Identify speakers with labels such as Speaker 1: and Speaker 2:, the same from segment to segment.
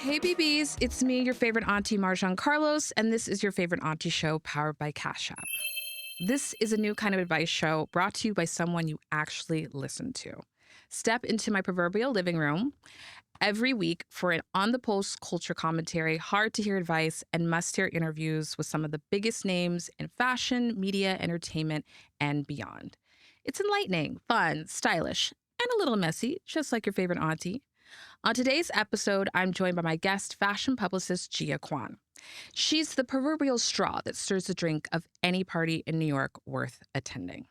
Speaker 1: Hey BBs, it's me, your favorite auntie Marjan Carlos, and this is your favorite auntie show powered by Cash App. This is a new kind of advice show brought to you by someone you actually listen to. Step into my proverbial living room every week for an on-the-pulse culture commentary, hard-to-hear advice, and must-hear interviews with some of the biggest names in fashion, media, entertainment, and beyond. It's enlightening, fun, stylish, and a little messy, just like your favorite auntie. On today's episode, I'm joined by my guest, fashion publicist Gia Kuan. She's the proverbial straw that stirs the drink of any party in New York worth attending.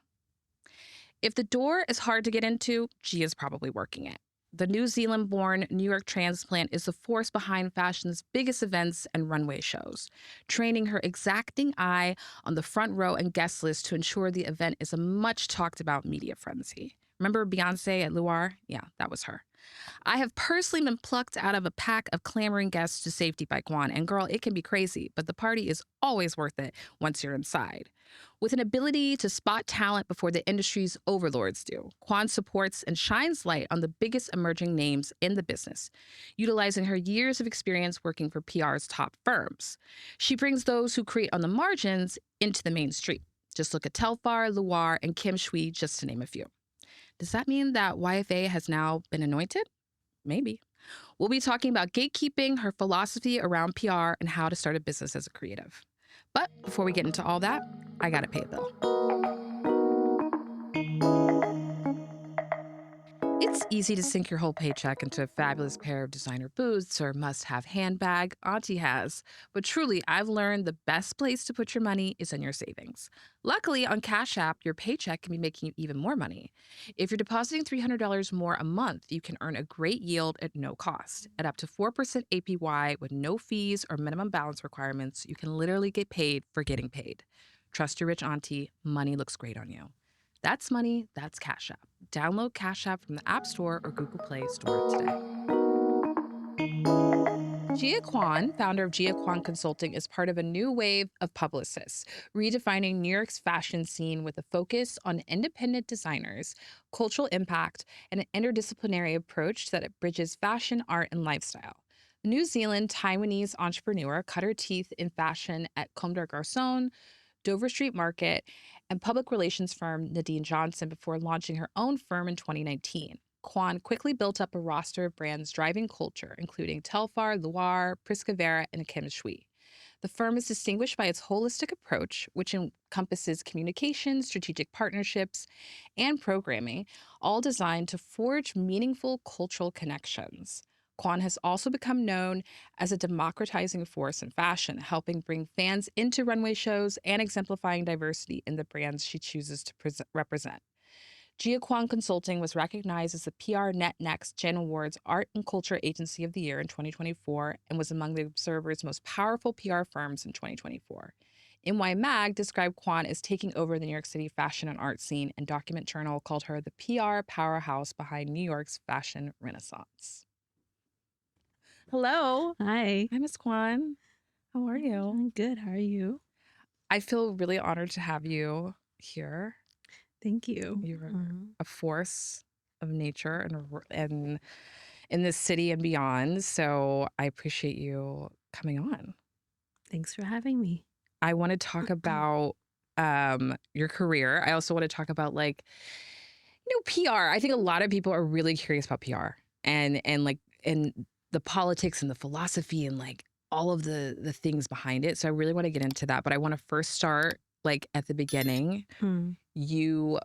Speaker 1: If the door is hard to get into, Gia's probably working it. The New Zealand-born New York transplant is the force behind fashion's biggest events and runway shows, training her exacting eye on the front row and guest list to ensure the event is a much-talked-about media frenzy. Remember Beyoncé at Luar? Yeah, that was her. I have personally been plucked out of a pack of clamoring guests to safety by Kuan, and girl, it can be crazy, but the party is always worth it once you're inside. With an ability to spot talent before the industry's overlords do, Kuan supports and shines light on the biggest emerging names in the business, utilizing her years of experience working for PR's top firms. She brings those who create on the margins into the mainstream. Just look at Telfar, Luar, and Kim Shui, just to name a few. Does that mean that YFA has now been anointed? Maybe. We'll be talking about gatekeeping, her philosophy around PR, and how to start a business as a creative. But before we get into all that, I gotta pay a bill. It's easy to sink your whole paycheck into a fabulous pair of designer boots or must-have handbag Auntie has. But truly, I've learned the best place to put your money is in your savings. Luckily, on Cash App, your paycheck can be making you even more money. If you're depositing $300 more a month, you can earn a great yield at no cost. At up to 4% APY with no fees or minimum balance requirements, you can literally get paid for getting paid. Trust your rich auntie, money looks great on you. That's money, that's Cash App. Download Cash App from the App Store or Google Play Store today. Gia Kuan, founder of Gia Kuan Consulting, is part of a new wave of publicists, redefining New York's fashion scene with a focus on independent designers, cultural impact, and an interdisciplinary approach that bridges fashion, art, and lifestyle. The New Zealand Taiwanese entrepreneur cut her teeth in fashion at Comme des Garçons, Dover Street Market, and public relations firm Nadine Johnson before launching her own firm in 2019. Kuan quickly built up a roster of brands driving culture, including Telfar, Luar, Priscavera, and Kim Shui. The firm is distinguished by its holistic approach, which encompasses communication, strategic partnerships, and programming, all designed to forge meaningful cultural connections. Kuan has also become known as a democratizing force in fashion, helping bring fans into runway shows and exemplifying diversity in the brands she chooses to represent. Gia Kuan Consulting was recognized as the PR Net Next Gen Awards Art and Culture Agency of the Year in 2024 and was among the Observer's most powerful PR firms in 2024. NY Mag described Kuan as taking over the New York City fashion and art scene, and Document Journal called her the PR powerhouse behind New York's fashion renaissance. Hello.
Speaker 2: Hi.
Speaker 1: Hi, Miss Kuan. How are you?
Speaker 2: I'm good. How are you?
Speaker 1: I feel really honored to have you here.
Speaker 2: Thank you.
Speaker 1: You're a force of nature and in this city and beyond. So I appreciate you coming on.
Speaker 2: Thanks for having me.
Speaker 1: I want to talk about your career. I also want to talk about PR. I think a lot of people are really curious about PR and the politics and the philosophy and like all of the things behind it. So I really want to get into that. But I want to first start like at the beginning. You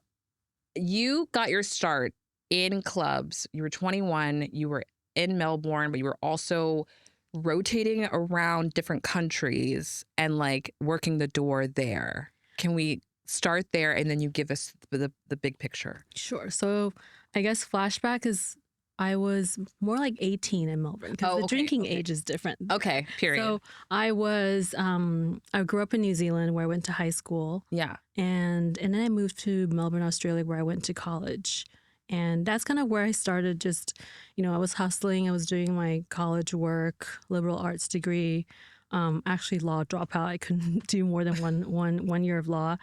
Speaker 1: got your start in clubs. You were 21. You were in Melbourne, but you were also rotating around different countries and like working the door there. Can we start there and then you give us the big picture?
Speaker 2: Sure. So I guess flashback is I was more like 18 in Melbourne because the drinking age is different.
Speaker 1: Okay, period.
Speaker 2: So I was, I grew up in New Zealand where I went to high school.
Speaker 1: Yeah.
Speaker 2: And then I moved to Melbourne, Australia where I went to college. And that's kind of where I started just, I was hustling. I was doing my college work, liberal arts degree, actually law dropout. I couldn't do more than one year of law.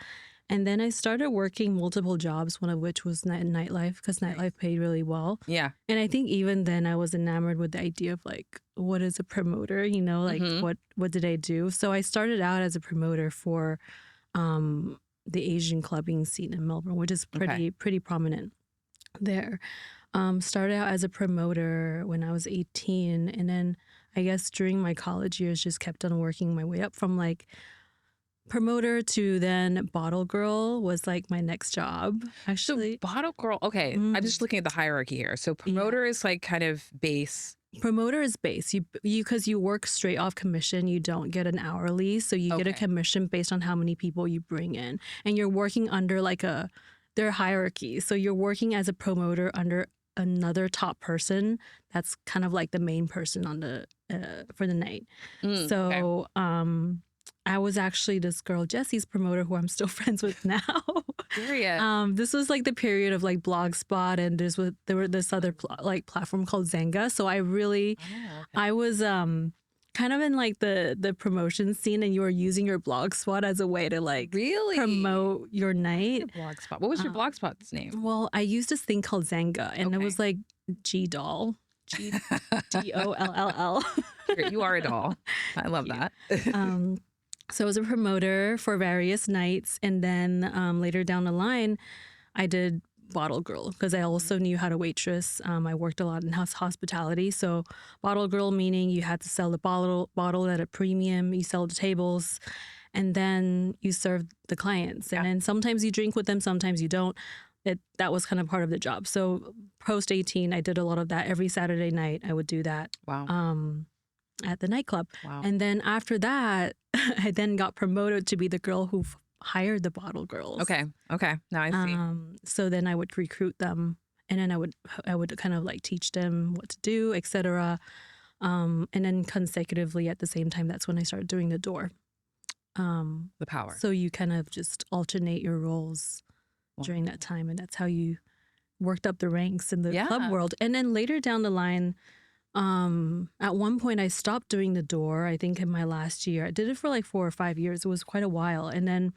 Speaker 2: And then I started working multiple jobs, one of which was nightlife, because nightlife paid really well.
Speaker 1: Yeah.
Speaker 2: And I think even then I was enamored with the idea of like, what is a promoter? You know, like what did I do? So I started out as a promoter for the Asian clubbing scene in Melbourne, which is pretty prominent there. Started out as a promoter when I was 18, and then I guess during my college years just kept on working my way up from like promoter to then bottle girl was like my next job, actually.
Speaker 1: So bottle girl, okay, I'm just looking at the hierarchy here. So promoter is like kind of base.
Speaker 2: Promoter is base. You because you work straight off commission, you don't get an hourly, so you get a commission based on how many people you bring in, and you're working under like their hierarchy. So you're working as a promoter under another top person that's kind of like the main person on the for the night. So I was actually this girl Jessie's promoter, who I'm still friends with now.
Speaker 1: Period.
Speaker 2: This was like the period of like Blogspot, and there were this other like platform called Zanga. So I was kind of in like the promotion scene, and you were using your Blogspot as a way to like promote your night.
Speaker 1: Blogspot. What was your Blogspot's name?
Speaker 2: Well, I used this thing called Zanga, and it was like G-Doll. G-D-O-L-L-L.
Speaker 1: You are a doll. I love that.
Speaker 2: So I was a promoter for various nights, and then later down the line, I did bottle girl because I also knew how to waitress. I worked a lot in hospitality. So bottle girl meaning you had to sell the bottle at a premium, you sell the tables, and then you serve the clients. And then sometimes you drink with them, sometimes you don't. That was kind of part of the job. So post 18, I did a lot of that. Every Saturday night, I would do that.
Speaker 1: Wow.
Speaker 2: At the nightclub.
Speaker 1: Wow.
Speaker 2: And then after that, I then got promoted to be the girl who hired the bottle girls.
Speaker 1: Okay. Now I see.
Speaker 2: So then I would recruit them, and then I would kind of like teach them what to do, etc. And then consecutively at the same time, that's when I started doing the door.
Speaker 1: The power.
Speaker 2: So you kind of just alternate your roles during that time, and that's how you worked up the ranks in the club world. And then later down the line, at one point I stopped doing the door. I think in my last year, I did it for like 4 or 5 years. It was quite a while. And then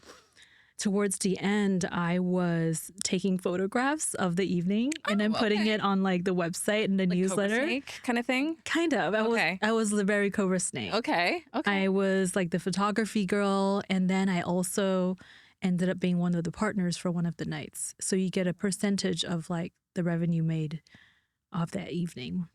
Speaker 2: towards the end, I was taking photographs of the evening and then putting it on like the website and the
Speaker 1: like
Speaker 2: newsletter.
Speaker 1: Cobra Snake kind of thing?
Speaker 2: Kind of. I was the very Cobra Snake.
Speaker 1: Okay.
Speaker 2: I was like the photography girl, and then I also ended up being one of the partners for one of the nights. So you get a percentage of like the revenue made of that evening.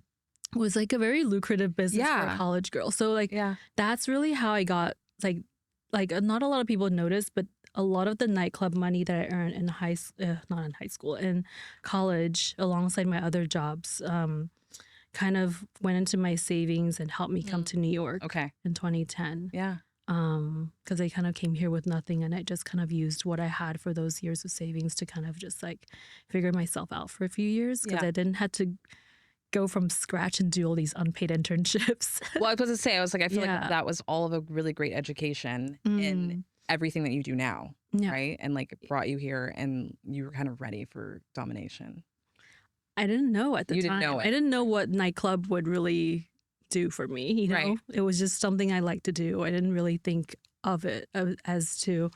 Speaker 2: It was like a very lucrative business for a college girl. So like that's really how I got like not a lot of people notice, but a lot of the nightclub money that I earned in in college, alongside my other jobs, kind of went into my savings and helped me come to New York in 2010.
Speaker 1: Yeah.
Speaker 2: Because I kind of came here with nothing, and I just kind of used what I had for those years of savings to kind of just like figure myself out for a few years, because I didn't have to go from scratch and do all these unpaid internships.
Speaker 1: Well, I was going to say, I was like, I feel like that was all of a really great education in everything that you do now, right? And like it brought you here, and you were kind of ready for domination.
Speaker 2: I didn't know at the time.
Speaker 1: You didn't know it.
Speaker 2: I didn't know what nightclub would really do for me, you know?
Speaker 1: Right.
Speaker 2: It was just something I like to do. I didn't really think of it as to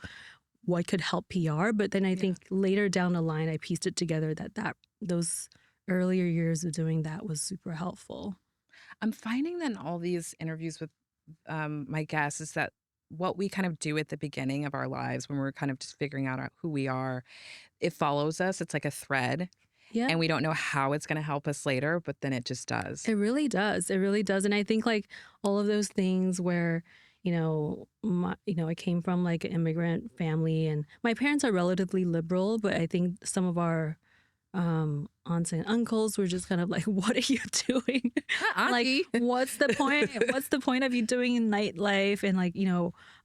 Speaker 2: what could help PR. But then I think later down the line, I pieced it together that those earlier years of doing that was super helpful.
Speaker 1: I'm finding that in all these interviews with my guests is that what we kind of do at the beginning of our lives when we're kind of just figuring out who we are, it follows us. It's like a thread.
Speaker 2: Yeah.
Speaker 1: And we don't know how it's going to help us later, but then it just does.
Speaker 2: It really does. It really does. And I think like all of those things where, I came from like an immigrant family, and my parents are relatively liberal, but I think some of our aunts and uncles were just kind of like, what are you doing? Like, what's the point? What's the point of you doing nightlife? And like,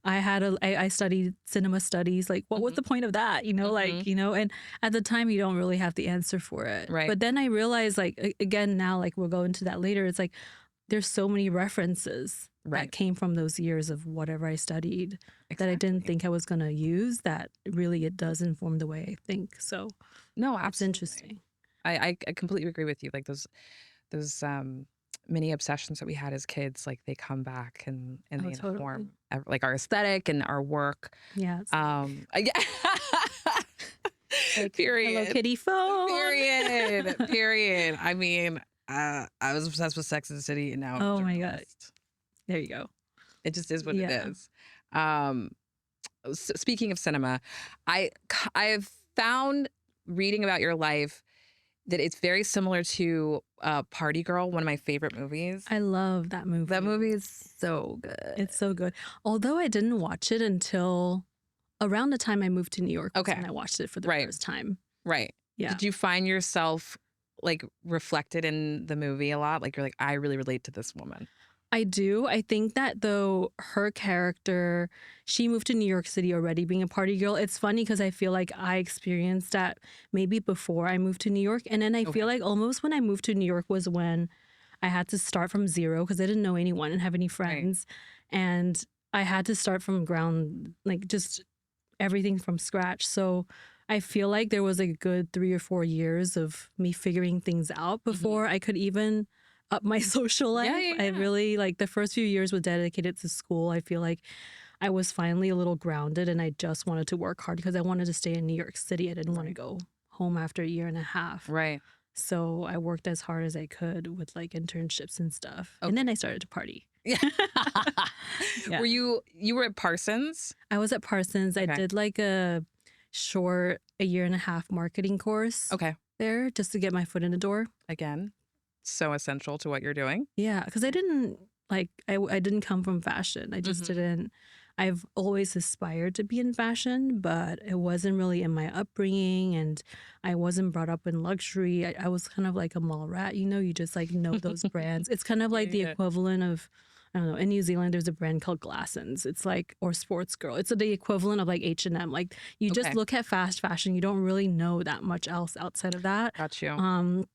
Speaker 2: I studied cinema studies. Like, what was the point of that? And at the time you don't really have the answer for it.
Speaker 1: Right.
Speaker 2: But then I realized, like, again, now, like, we'll go into that later. It's like, there's so many references that came from those years of whatever I studied that I didn't think I was going to use, that really it does inform the way I think. So
Speaker 1: no, absolutely.
Speaker 2: It's interesting.
Speaker 1: I completely agree with you. Like those many obsessions that we had as kids, like they come back and they inform like our aesthetic and our work.
Speaker 2: Yes. Like,
Speaker 1: Period.
Speaker 2: Hello Kitty phone.
Speaker 1: Period. I mean, I was obsessed with Sex and the City, and now I'm a
Speaker 2: Oh my God.
Speaker 1: journalist.
Speaker 2: There you go.
Speaker 1: It just is what it
Speaker 2: Yeah.
Speaker 1: is. Speaking of cinema, I have found reading about your life that it's very similar to Party Girl, one of my favorite movies.
Speaker 2: I love that movie.
Speaker 1: That movie is so good.
Speaker 2: It's so good. Although I didn't watch it until around the time I moved to New York. Was
Speaker 1: Okay.
Speaker 2: when I watched it for the
Speaker 1: Right.
Speaker 2: first time.
Speaker 1: Right.
Speaker 2: Yeah.
Speaker 1: Did you find yourself like reflected in the movie a lot? Like you're like, I really relate to this woman.
Speaker 2: I do. I think that though her character, she moved to New York City already being a party girl. It's funny because I feel like I experienced that maybe before I moved to New York. And then I feel like almost when I moved to New York was when I had to start from zero because I didn't know anyone and have any friends. Right. And I had to start from ground, like just everything from scratch. So I feel like there was a good 3 or 4 years of me figuring things out before I could even up my social life.
Speaker 1: Yeah.
Speaker 2: I really, like, the first few years were dedicated to school. I feel like I was finally a little grounded and I just wanted to work hard because I wanted to stay in New York City. I didn't want to go home after a year and a half.
Speaker 1: Right.
Speaker 2: So I worked as hard as I could with like internships and stuff. And then I started to party.
Speaker 1: Yeah. You were at Parsons?
Speaker 2: I was at Parsons. I did like a short 1.5 year marketing course there just to get my foot in the door.
Speaker 1: Again, so essential to what you're doing.
Speaker 2: Yeah, because I didn't like, I didn't come from fashion. I just didn't. I've always aspired to be in fashion, but it wasn't really in my upbringing, and I wasn't brought up in luxury. I was kind of like a mall rat, you know, you just like know those brands. It's kind of like the equivalent of, I don't know, in New Zealand, there's a brand called Glassons. It's like, or Sports Girl. It's the equivalent of like H&M. Like you just look at fast fashion. You don't really know that much else outside of that.
Speaker 1: Got you.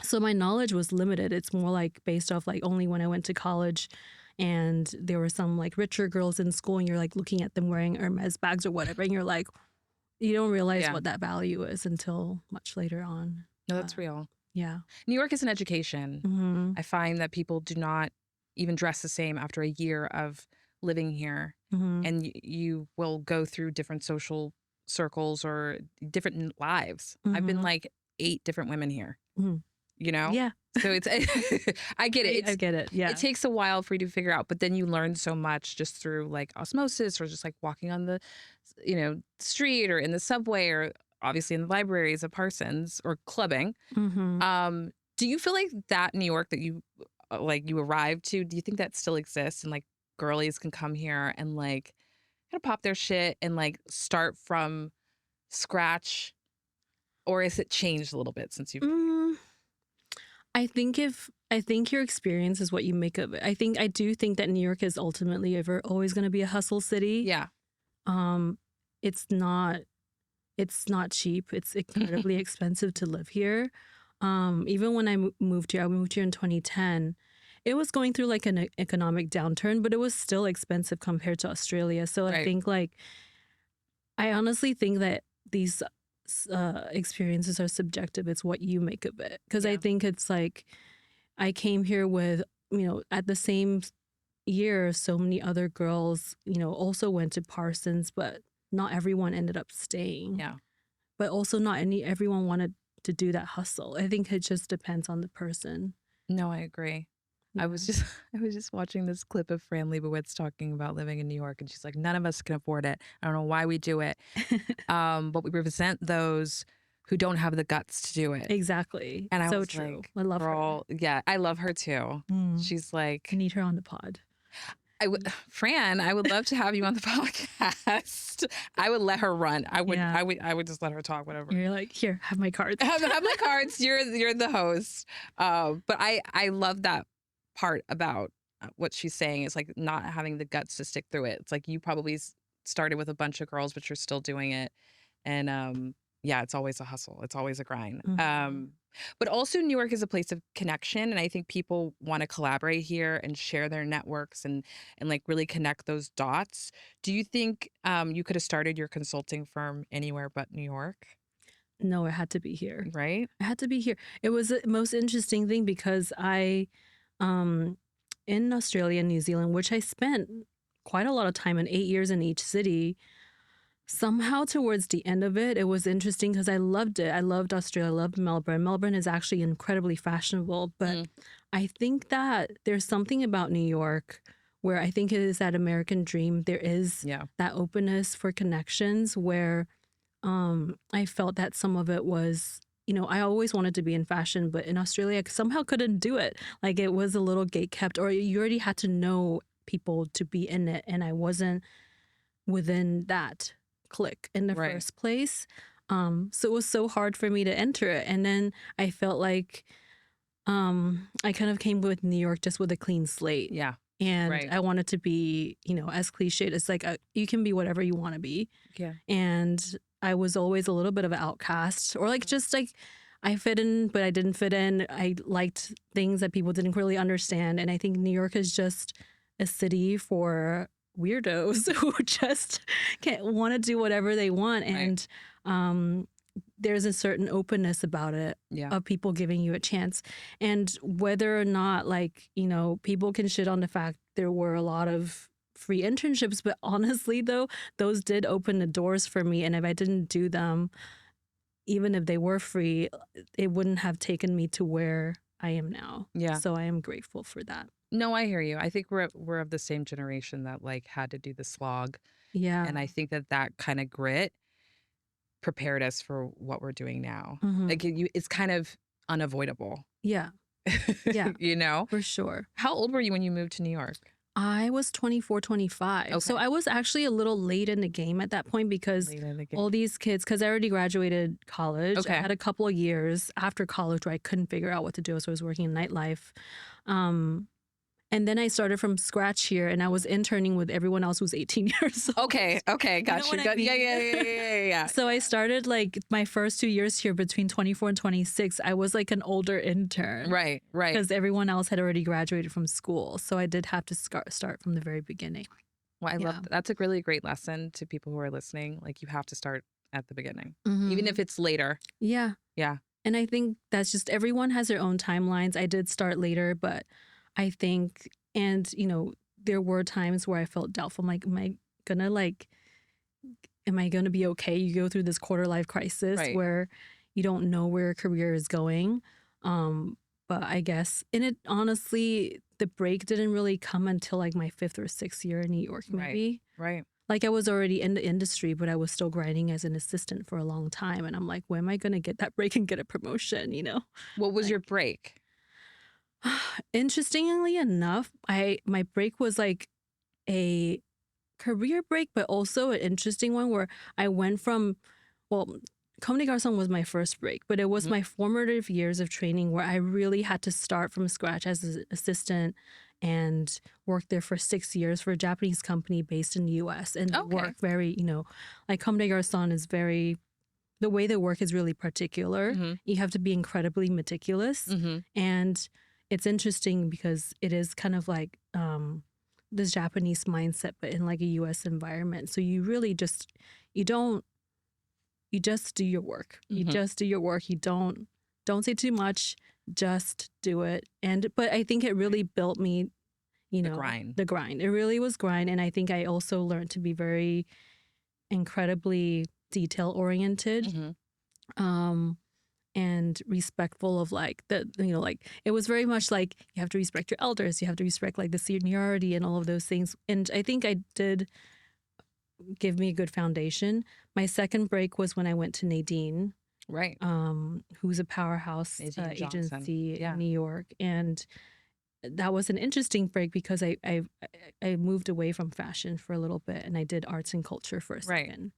Speaker 2: So my knowledge was limited. It's more like based off like only when I went to college and there were some like richer girls in school and you're like looking at them wearing Hermes bags or whatever. And you're like, you don't realize what that value is until much later on.
Speaker 1: No, that's real.
Speaker 2: Yeah.
Speaker 1: New York is an education. I find that people do not even dress the same after a year of living here. And you will go through different social circles or different lives. I've been like 8 different women here. You know?
Speaker 2: Yeah.
Speaker 1: So it's, I get it.
Speaker 2: I get it. Yeah.
Speaker 1: It takes a while for you to figure out, but then you learn so much just through like osmosis or just like walking on the, you know, street or in the subway or obviously in the libraries of Parsons or clubbing. Do you feel like that New York that you arrived to, do you think that still exists and like girlies can come here and like kind of pop their shit and like start from scratch? Or has it changed a little bit since you've been here?
Speaker 2: I think your experience is what you make of it. I do think that New York is ultimately always going to be a hustle city.
Speaker 1: Yeah.
Speaker 2: It's not cheap. It's incredibly expensive to live here. Even when I moved here in 2010. It was going through like an economic downturn, but it was still expensive compared to Australia. So I think like, I honestly think that these experiences are subjective. It's what you make of it. Because I think it's like, I came here with, you know, at the same year, so many other girls, you know, also went to Parsons, but not everyone ended up staying. Yeah. But also not everyone wanted to do that hustle. I think it just depends on the person.
Speaker 1: No, I agree. Yeah. I was just watching this clip of Fran Lebowitz talking about living in New York, and she's like, none of us can afford it. I don't know why we do it. But we represent those who don't have the guts to do it.
Speaker 2: Exactly.
Speaker 1: And I
Speaker 2: so
Speaker 1: was
Speaker 2: true.
Speaker 1: like,
Speaker 2: I love her.
Speaker 1: Yeah, I love her too. She's like,
Speaker 2: I need her on the pod.
Speaker 1: Fran, I would love to have you on the podcast. I would let her run. I would just let her talk, whatever.
Speaker 2: You're like, here, have my cards.
Speaker 1: have my cards. You're the host. But I love that part about what she's saying is like not having the guts to stick through it. It's like you probably started with a bunch of girls, but you're still doing it. And yeah, it's always a hustle. It's always a grind. But also New York is a place of connection. And I think people want to collaborate here and share their networks and like really connect those dots. Do you think you could have started your consulting firm anywhere but New York?
Speaker 2: No, it had to be here.
Speaker 1: Right?
Speaker 2: It had to be here. It was the most interesting thing because in Australia and New Zealand, which I spent quite a lot of time in 8 years in each city, Somehow towards the end of it, it was interesting because I loved it. I loved Australia. I loved Melbourne. Melbourne is actually incredibly fashionable. But I think that there's something about New York where I think it is that American dream. There is that openness for connections where I felt that some of it was, you know, I always wanted to be in fashion, but in Australia, I somehow couldn't do it. Like it was a little gate-kept, or you already had to know people to be in it. And I wasn't within that clique in the first place. So it was so hard for me to enter it. And then I felt like I kind of came with New York just with a clean slate.
Speaker 1: Yeah.
Speaker 2: And I wanted to be, you know, as cliched, it's like you can be whatever you want to be.
Speaker 1: Yeah.
Speaker 2: And I was always a little bit of an outcast, or like just like I fit in, but I didn't fit in. I liked things that people didn't really understand. And I think New York is just a city for weirdos who just can't want to do whatever they want. And there's a certain openness about it of people giving you a chance. And whether or not, like, you know, people can shit on the fact there were a lot of free internships, but honestly though, those did open the doors for me. And if I didn't do them, even if they were free, it wouldn't have taken me to where I am now. Yeah. So I am grateful for that.
Speaker 1: No, I hear you. I think we're of the same generation that like had to do the slog. Yeah. And I think that kind of grit prepared us for what we're doing now. Like it's kind of unavoidable.
Speaker 2: Yeah. Yeah.
Speaker 1: You know?
Speaker 2: For sure.
Speaker 1: How old were you when you moved to New York?
Speaker 2: I was 24, 25. Okay. So I was actually a little late in the game at that point because all these kids, because I already graduated college. Okay. I had a couple of years after college where I couldn't figure out what to do. So I was working in nightlife. And then I started from scratch here, and I was interning with everyone else who's 18 years old.
Speaker 1: Okay, got you. I mean? Yeah.
Speaker 2: So I started like my first 2 years here between 24 and 26. I was like an older intern.
Speaker 1: Right.
Speaker 2: Because everyone else had already graduated from school. So I did have to start from the very beginning.
Speaker 1: Well, I love that. That's a really great lesson to people who are listening. Like you have to start at the beginning, even if it's later.
Speaker 2: Yeah.
Speaker 1: Yeah.
Speaker 2: And I think that's just everyone has their own timelines. I did start later, but I think, and you know, there were times where I felt doubtful. I'm like, am I gonna be okay? You go through this quarter life crisis where you don't know where your career is going. But I guess, and it honestly, the break didn't really come until like my 5th or 6th year in New York, maybe.
Speaker 1: Right.
Speaker 2: Like I was already in the industry, but I was still grinding as an assistant for a long time. And I'm like, when am I gonna get that break and get a promotion, you know?
Speaker 1: What was your break?
Speaker 2: Interestingly enough, my break was like a career break, but also an interesting one where I went from, well, Comme des Garçons was my first break, but it was my formative years of training where I really had to start from scratch as an assistant and worked there for 6 years for a Japanese company based in the US. And work very, you know, like Comme des Garçons is very, the way they work is really particular. You have to be incredibly meticulous. And it's interesting because it is kind of like this Japanese mindset, but in like a US environment. So you really just, you just do your work. You just do your work. You don't say too much, just do it. But I think it really built me, you know, the grind. It really was grind. And I think I also learned to be very incredibly detail oriented. And respectful of like like it was very much like you have to respect your elders, you have to respect like the seniority and all of those things. And I think I did give me a good foundation. My second break was when I went to Nadine, who's a powerhouse agency in New York, and that was an interesting break because I moved away from fashion for a little bit and I did arts and culture for a second.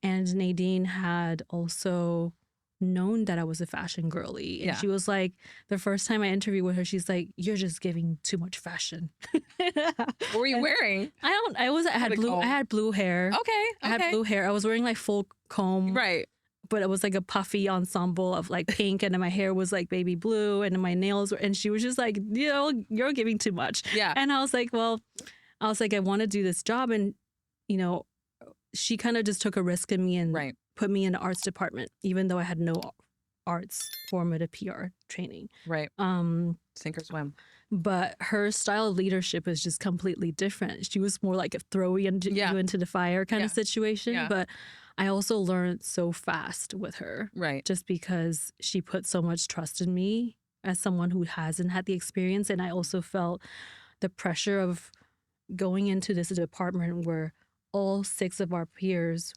Speaker 2: And Nadine had also known that I was a fashion girly. And she was like, the first time I interviewed with her, she's like, you're just giving too much fashion.
Speaker 1: What were you wearing?
Speaker 2: I had blue hair.
Speaker 1: Okay.
Speaker 2: I had blue hair. I was wearing like full comb.
Speaker 1: Right.
Speaker 2: But it was like a puffy ensemble of like pink, and then my hair was like baby blue, and then my nails were, and she was just like, you know, you're giving too much. Yeah. And I was like, I want to do this job. And, you know, she kind of just took a risk in me and put me in the arts department, even though I had no arts formative PR training.
Speaker 1: Right. Sink or swim.
Speaker 2: but her style of leadership is just completely different. She was more like a throw you into, you into the fire kind of situation.
Speaker 1: Yeah.
Speaker 2: But I also learned so fast with her.
Speaker 1: Right.
Speaker 2: Just because she put so much trust in me as someone who hasn't had the experience. And I also felt the pressure of going into this department where all 6 of our peers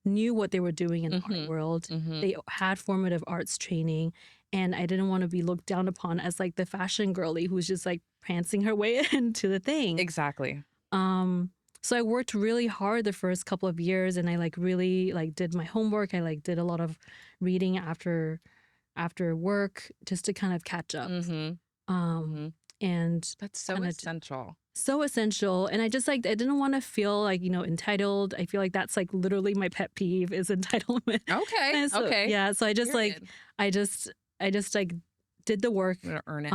Speaker 2: knew what they were doing in the art world. They had formative arts training. And I didn't want to be looked down upon as like the fashion girly who's just like prancing her way into the thing.
Speaker 1: Exactly.
Speaker 2: So I worked really hard the first couple of years, and I like really like did my homework. I like did a lot of reading after work just to kind of catch up. And
Speaker 1: that's so essential.
Speaker 2: So essential. And I just like, I didn't want to feel like, you know, entitled. I feel like that's like literally my pet peeve is entitlement.
Speaker 1: Okay.
Speaker 2: So,
Speaker 1: okay.
Speaker 2: Yeah. So I just like, I just like did the work.
Speaker 1: I'm gonna earn it.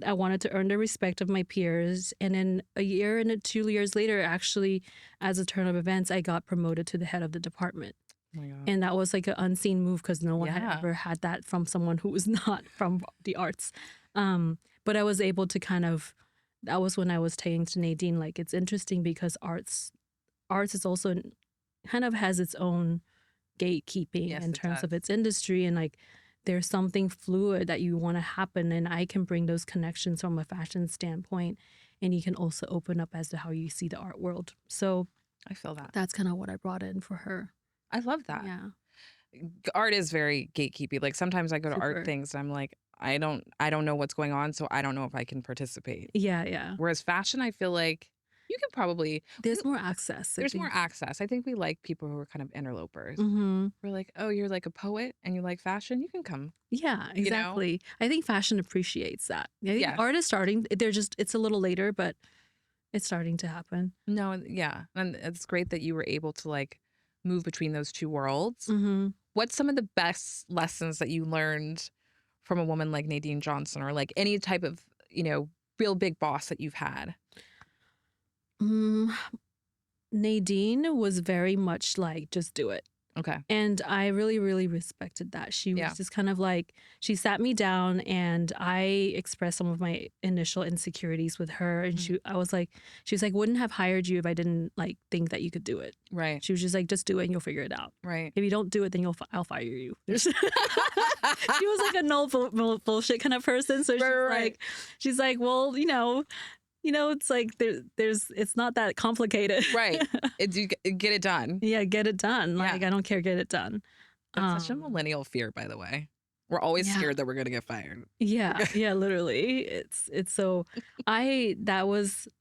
Speaker 2: I wanted to earn the respect of my peers. And then a year and 2 years later, actually, as a turn of events, I got promoted to the head of the department.
Speaker 1: Oh my God.
Speaker 2: And that was like an unseen move because no one had ever had that from someone who was not from the arts. But I was able to kind of, that was when I was saying to Nadine, like, it's interesting because arts is also kind of has its own gatekeeping in terms of its industry. And like, there's something fluid that you want to happen. And I can bring those connections from a fashion standpoint. And you can also open up as to how you see the art world. So
Speaker 1: I feel that.
Speaker 2: That's kind of what I brought in for her.
Speaker 1: I love that.
Speaker 2: Yeah.
Speaker 1: Art is very gatekeeping. Like sometimes I go to art things and I'm like, I don't know what's going on, so I don't know if I can participate.
Speaker 2: Yeah, yeah.
Speaker 1: Whereas fashion, I feel like you can probably
Speaker 2: there's more access.
Speaker 1: There's more access. I think we like people who are kind of interlopers.
Speaker 2: Mm-hmm.
Speaker 1: We're like, oh, you're like a poet and you like fashion, you can come.
Speaker 2: Yeah, exactly.
Speaker 1: You know?
Speaker 2: I think fashion appreciates that. I think art is starting. It's a little later, but it's starting to happen.
Speaker 1: No, yeah, and it's great that you were able to like move between those two worlds.
Speaker 2: Mm-hmm.
Speaker 1: What's some of the best lessons that you learned from a woman like Nadine Johnson, or like any type of, you know, real big boss that you've had?
Speaker 2: Nadine was very much like, just do it.
Speaker 1: Okay.
Speaker 2: And I really, really respected that. She was just kind of like, she sat me down and I expressed some of my initial insecurities with her. And she was like, wouldn't have hired you if I didn't like think that you could do it.
Speaker 1: Right.
Speaker 2: She was just like, just do it and you'll figure it out.
Speaker 1: Right.
Speaker 2: If you don't do it, then I'll fire you. She was like a no bullshit kind of person. So she's like, well, it's like it's not that complicated.
Speaker 1: Right. You get it done.
Speaker 2: Yeah, get it done. Like, I don't care, get it done.
Speaker 1: That's such a millennial fear, by the way. We're always scared that we're going to get fired.
Speaker 2: Yeah, yeah, literally. It's so, I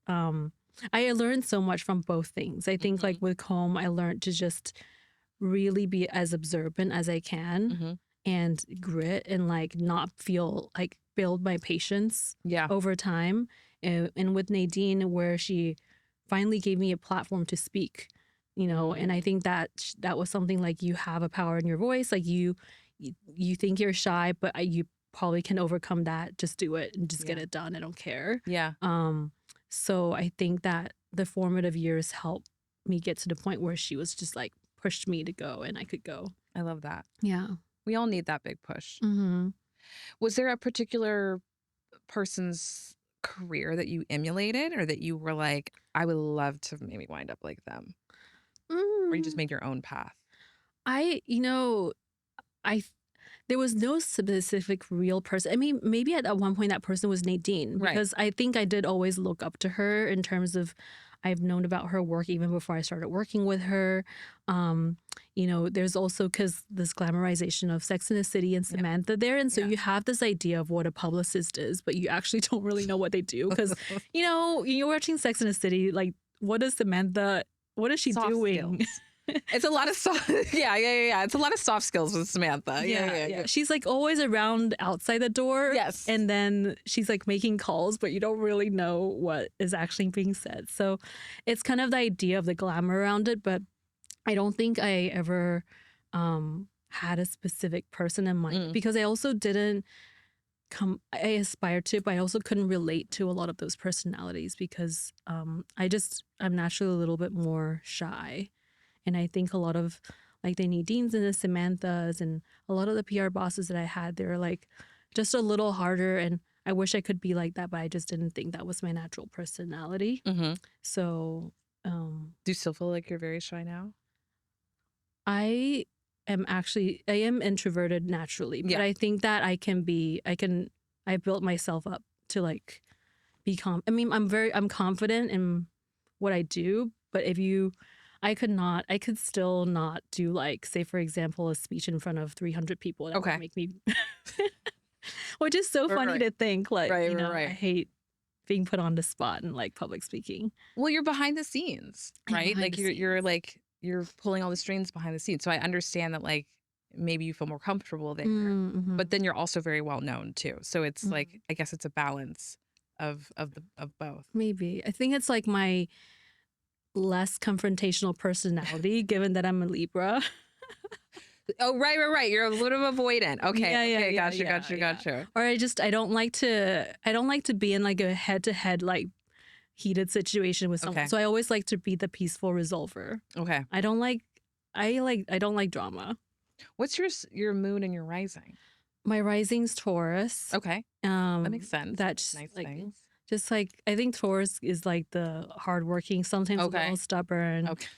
Speaker 2: learned so much from both things. I think like with Comb, I learned to just really be as observant as I can and grit and like not feel like build my patience over time. And with Nadine, where she finally gave me a platform to speak, and I think that was something like, you have a power in your voice. Like you think you're shy, but you probably can overcome that. Just do it and just get it done. I don't care.
Speaker 1: Yeah.
Speaker 2: So I think that the formative years helped me get to the point where she was just like pushed me to go and I could go.
Speaker 1: I love that.
Speaker 2: Yeah.
Speaker 1: We all need that big push.
Speaker 2: Mm-hmm.
Speaker 1: Was there a particular person's career that you emulated, or that you were like, I would love to maybe wind up like them? Or you just made your own path?
Speaker 2: There was no specific real person. I mean, maybe at one point that person was Nadine, because I think I did always look up to her in terms of, I've known about her work even before I started working with her. There's also, because this glamorization of Sex and the City and Samantha there. And so you have this idea of what a publicist is, but you actually don't really know what they do. Because, you're watching Sex and the City, like, what is Samantha, what is she doing?
Speaker 1: It's a lot of soft, It's a lot of soft skills with Samantha. Yeah.
Speaker 2: She's like always around outside the door.
Speaker 1: Yes.
Speaker 2: And then she's like making calls, but you don't really know what is actually being said. So it's kind of the idea of the glamour around it. But I don't think I ever had a specific person in mind, because I also didn't I aspired to, but I also couldn't relate to a lot of those personalities, because I'm naturally a little bit more shy. And I think a lot of like the Nadines and the Samanthas and a lot of the PR bosses that I had, they were like just a little harder. And I wish I could be like that, but I just didn't think that was my natural personality.
Speaker 1: Mm-hmm.
Speaker 2: So
Speaker 1: Do you still feel like you're very shy now?
Speaker 2: I am introverted naturally, but
Speaker 1: Yeah.
Speaker 2: I think that I built myself up to like become, I'm confident in what I do, but I could still not do like, say for example, a speech in front of 300 people. That
Speaker 1: Okay.
Speaker 2: would make me, which is so funny
Speaker 1: Right.
Speaker 2: to think, like,
Speaker 1: Right,
Speaker 2: you know,
Speaker 1: right.
Speaker 2: I hate being put on the spot in like public speaking.
Speaker 1: Well, you're behind the scenes,
Speaker 2: I'm
Speaker 1: right?
Speaker 2: behind
Speaker 1: Like
Speaker 2: the
Speaker 1: you're
Speaker 2: scenes.
Speaker 1: like you're pulling all the strings behind the scenes. So I understand that like maybe you feel more comfortable there,
Speaker 2: Mm-hmm.
Speaker 1: but then you're also very well known too. So it's
Speaker 2: Mm-hmm.
Speaker 1: like I guess it's a balance of both.
Speaker 2: Maybe. I think it's like my less confrontational personality, given that I'm a Libra.
Speaker 1: Oh, right. You're a little avoidant. Okay. Okay. Gotcha.
Speaker 2: Yeah. Or I don't like to be in like a head to head like heated situation with someone.
Speaker 1: Okay.
Speaker 2: So I always like to be the peaceful resolver.
Speaker 1: Okay.
Speaker 2: I don't like drama.
Speaker 1: What's your moon and your rising?
Speaker 2: My rising's Taurus.
Speaker 1: Okay. That makes sense.
Speaker 2: That's
Speaker 1: Nice
Speaker 2: like
Speaker 1: things.
Speaker 2: just like I think Taurus is like the hardworking, sometimes a
Speaker 1: Okay.
Speaker 2: little stubborn.
Speaker 1: Okay.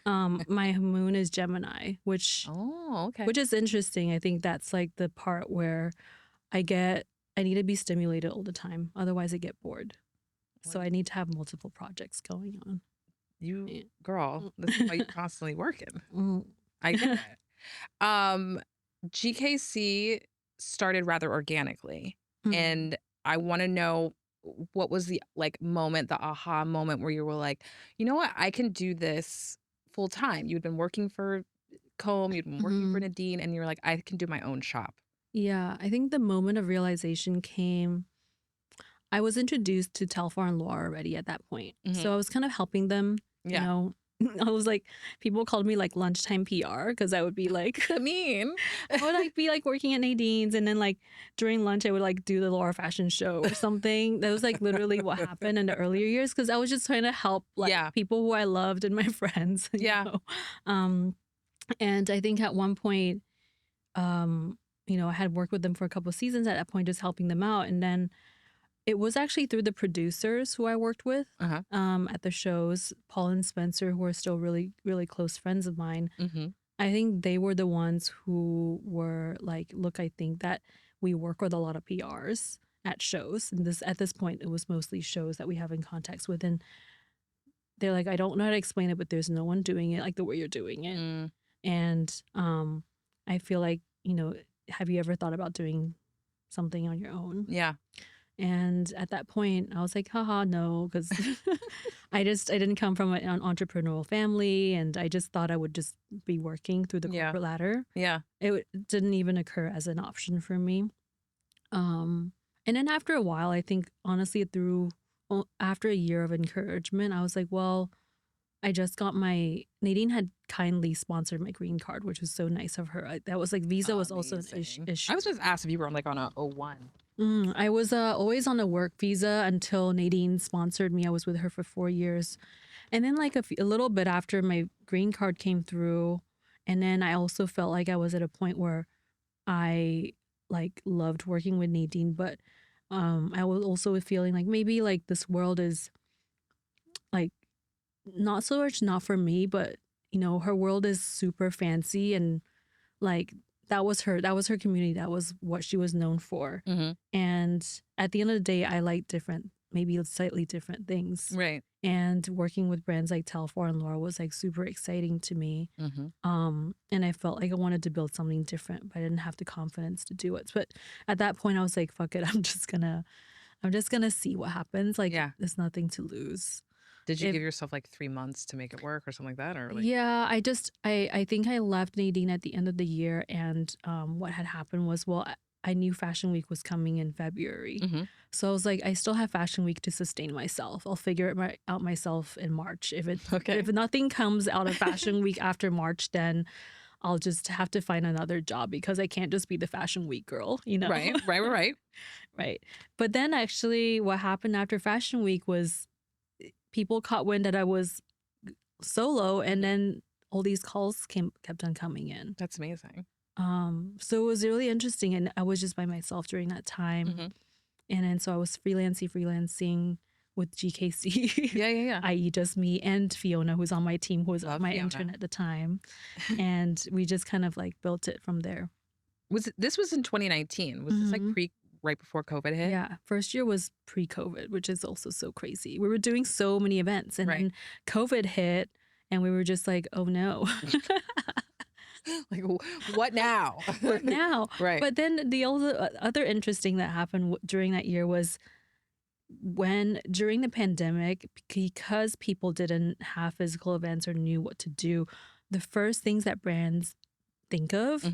Speaker 2: My moon is Gemini, which
Speaker 1: okay.
Speaker 2: which is interesting. I think that's like the part where I need to be stimulated all the time. Otherwise I get bored. So I need to have multiple projects going on.
Speaker 1: You girl, this is why you're constantly working.
Speaker 2: Mm.
Speaker 1: I get it. GKC started rather organically, and I want to know what was the like moment, the aha moment where you were like, you know what, I can do this full time. You'd been working for Comb, you'd been working for Nadine, and you're like, I can do my own shop.
Speaker 2: Yeah, I think the moment of realization came. I was introduced to Telfar and Luar already at that point, so I was kind of helping them.
Speaker 1: Yeah.
Speaker 2: You know, I was like, people called me like lunchtime PR because I would be like,
Speaker 1: I mean,
Speaker 2: I would like be like working at Nadine's, and then like during lunch I would like do the Luar fashion show or something. That was like literally what happened in the earlier years because I was just trying to help like people who I loved and my friends. You know? And I think at one point, you know, I had worked with them for a couple of seasons at that point, just helping them out, and then. It was actually through the producers who I worked with at the shows, Paul and Spencer, who are still really, really close friends of mine. I think they were the ones who were like, look, I think that we work with a lot of PRs at shows. And at this point, it was mostly shows that we have in contacts with. And they're like, I don't know how to explain it, but there's no one doing it like the way you're doing it. And I feel like, you know, have you ever thought about doing something on your own?
Speaker 1: Yeah.
Speaker 2: And at that point, I was like, haha, no, because I didn't come from an entrepreneurial family, and I just thought I would just be working through the corporate ladder.
Speaker 1: Yeah.
Speaker 2: It didn't even occur as an option for me. And then after a while, I think, honestly, after a year of encouragement, I was like, well, I just got Nadine had kindly sponsored my green card, which was so nice of her. That was like, visa was also an issue.
Speaker 1: I was just asked if you were on like on a O1.
Speaker 2: I was always on a work visa until Nadine sponsored me. I was with her for 4 years. And then like a little bit after my green card came through, and then I also felt like I was at a point where I like loved working with Nadine, but I was also feeling like maybe like this world is like not so much not for me, but you know, her world is super fancy, and like that was her community. That was what she was known for. And at the end of the day, I like maybe slightly different things.
Speaker 1: Right.
Speaker 2: And working with brands like Telfar and Luar was like super exciting to me. And I felt like I wanted to build something different, but I didn't have the confidence to do it. But at that point I was like, fuck it, I'm just gonna see what happens. Like there's nothing to lose.
Speaker 1: Did you give yourself like 3 months to make it work or something like that? Or like...
Speaker 2: Yeah, I think I left Nadine at the end of the year, and what had happened was, well, I knew Fashion Week was coming in February. So I was like, I still have Fashion Week to sustain myself. I'll figure it out myself in March. If nothing comes out of Fashion Week after March, then I'll just have to find another job because I can't just be the Fashion Week girl, you know?
Speaker 1: Right.
Speaker 2: Right. But then actually what happened after Fashion Week was people caught wind that I was solo, and then all these calls kept on coming in.
Speaker 1: That's amazing.
Speaker 2: So it was really interesting, and I was just by myself during that time. And then so I was freelancing with GKC,
Speaker 1: Yeah.
Speaker 2: i.e. just me and Fiona, who's on my team, who was
Speaker 1: Love
Speaker 2: my
Speaker 1: Fiona.
Speaker 2: intern at the time. And we just kind of like built it from there.
Speaker 1: This was in 2019. Was this like right before COVID hit?
Speaker 2: Yeah. First year was pre-COVID, which is also so crazy. We were doing so many events and then COVID hit and we were just like, oh no.
Speaker 1: Like, what now?
Speaker 2: What now?
Speaker 1: Right.
Speaker 2: But then the other interesting that happened during that year was during the pandemic, because people didn't have physical events or knew what to do, the first things that brands think of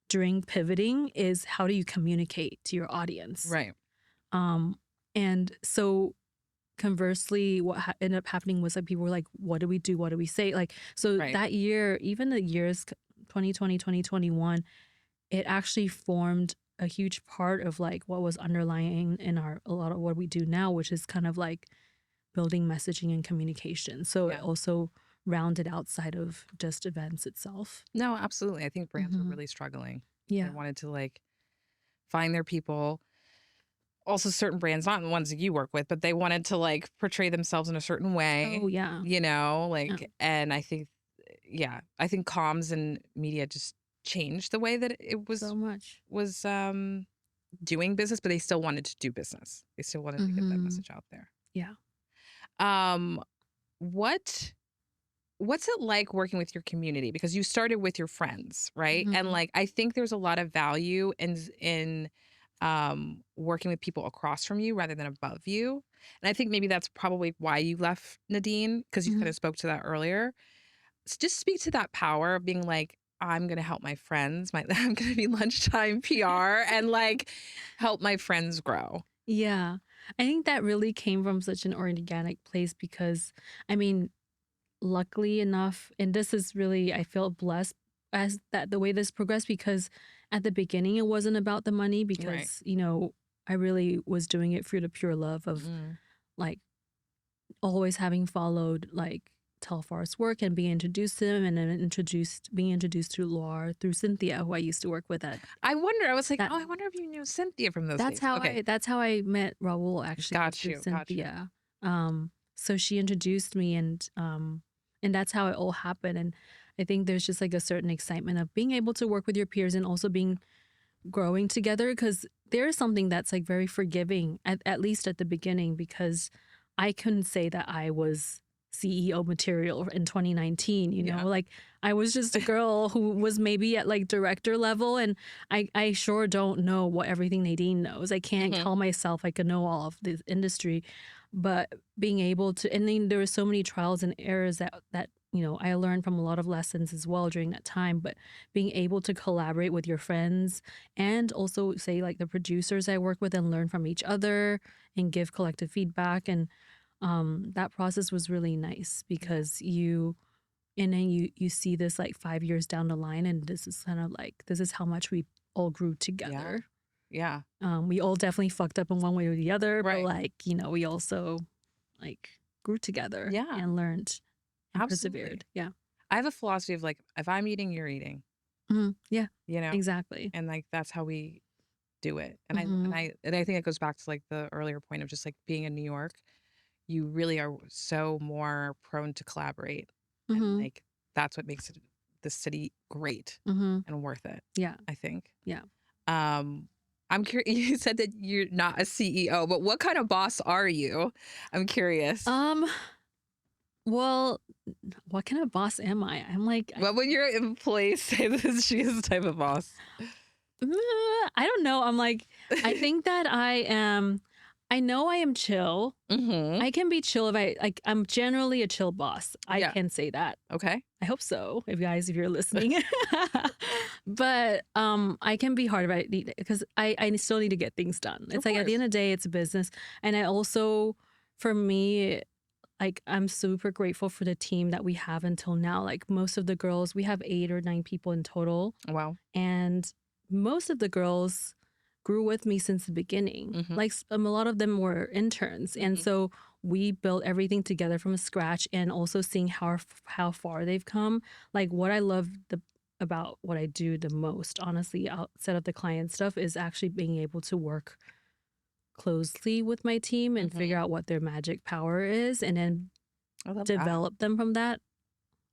Speaker 2: during pivoting is how do you communicate to your audience?
Speaker 1: Right.
Speaker 2: And so conversely, what ended up happening was like people were like, what do we do? What do we say? Like, so that year, even the years 2020, 2021, it actually formed a huge part of like what was underlying in a lot of what we do now, which is kind of like building messaging and communication. So it also rounded outside of just events itself.
Speaker 1: No, absolutely. I think brands were really struggling.
Speaker 2: Yeah.
Speaker 1: They wanted to like find their people. Also certain brands, not the ones that you work with, but they wanted to like portray themselves in a certain way.
Speaker 2: Oh yeah.
Speaker 1: You know, like, and I think comms and media just changed the way that it was
Speaker 2: so much
Speaker 1: doing business, but they still wanted to do business. They still wanted to get that message out there.
Speaker 2: Yeah.
Speaker 1: What's it like working with your community? Because you started with your friends, right? And like, I think there's a lot of value in working with people across from you rather than above you. And I think maybe that's probably why you left Nadine, because you kind of spoke to that earlier. So just speak to that power of being like, I'm going to help my friends. I'm going to be lunchtime PR and like help my friends grow.
Speaker 2: Yeah. I think that really came from such an organic place because, I mean, luckily enough, and this is really, I feel blessed as that the way this progressed, because at the beginning it wasn't about the money because, you know, I really was doing it for the pure love of like always having followed like Telfar's work and being introduced to him, and then being introduced to Luar through Cynthia, who I used to work with at.
Speaker 1: I was like, I wonder if you knew Cynthia from those days.
Speaker 2: That's how I met Raul, actually.
Speaker 1: Got you.
Speaker 2: Cynthia. So she introduced me, and that's how it all happened. And I think there's just like a certain excitement of being able to work with your peers and also growing together, because there's something that's like very forgiving, at least at the beginning, because I couldn't say that I was CEO material in 2019, you know, like I was just a girl who was maybe at like director level, and I sure don't know what everything Nadine knows. I can't tell myself I could know all of this industry, but being able to, and then there were so many trials and errors that you know, I learned from a lot of lessons as well during that time, but being able to collaborate with your friends and also say like the producers I work with and learn from each other and give collective feedback. And that process was really nice because you see this like 5 years down the line, and this is kind of like, this is how much we all grew together.
Speaker 1: Yeah.
Speaker 2: We all definitely fucked up in one way or the other, but like, you know, we also like grew together and learned and persevered. Yeah.
Speaker 1: I have a philosophy of like, if I'm eating, you're eating.
Speaker 2: Yeah.
Speaker 1: You know?
Speaker 2: Exactly.
Speaker 1: And like, that's how we do it. And I think it goes back to like the earlier point of just like being in New York. You really are so more prone to collaborate. And like, that's what makes the city great and worth it. Yeah. I think.
Speaker 2: Yeah.
Speaker 1: I'm curious. You said that you're not a CEO, but what kind of boss are you? I'm curious.
Speaker 2: Well, what kind of boss am I? I'm like,
Speaker 1: what would your employees say that she is the type of boss?
Speaker 2: I don't know. I'm like, I think that I know I am chill. I can be chill if I'm generally a chill boss. I can say that.
Speaker 1: Okay.
Speaker 2: I hope so. If you're listening. But I can be hard about it because I still need to get things done. It's like at the end of the day, it's a business. And I also, for me, like I'm super grateful for the team that we have until now. Like most of the girls, we have 8 or 9 people in total.
Speaker 1: Wow.
Speaker 2: And most of the girls grew with me since the beginning. Like a lot of them were interns. And so we built everything together from scratch, and also seeing how far they've come. Like what I love about what I do the most, honestly, outside of the client stuff, is actually being able to work closely with my team and figure out what their magic power is, and then develop them from that.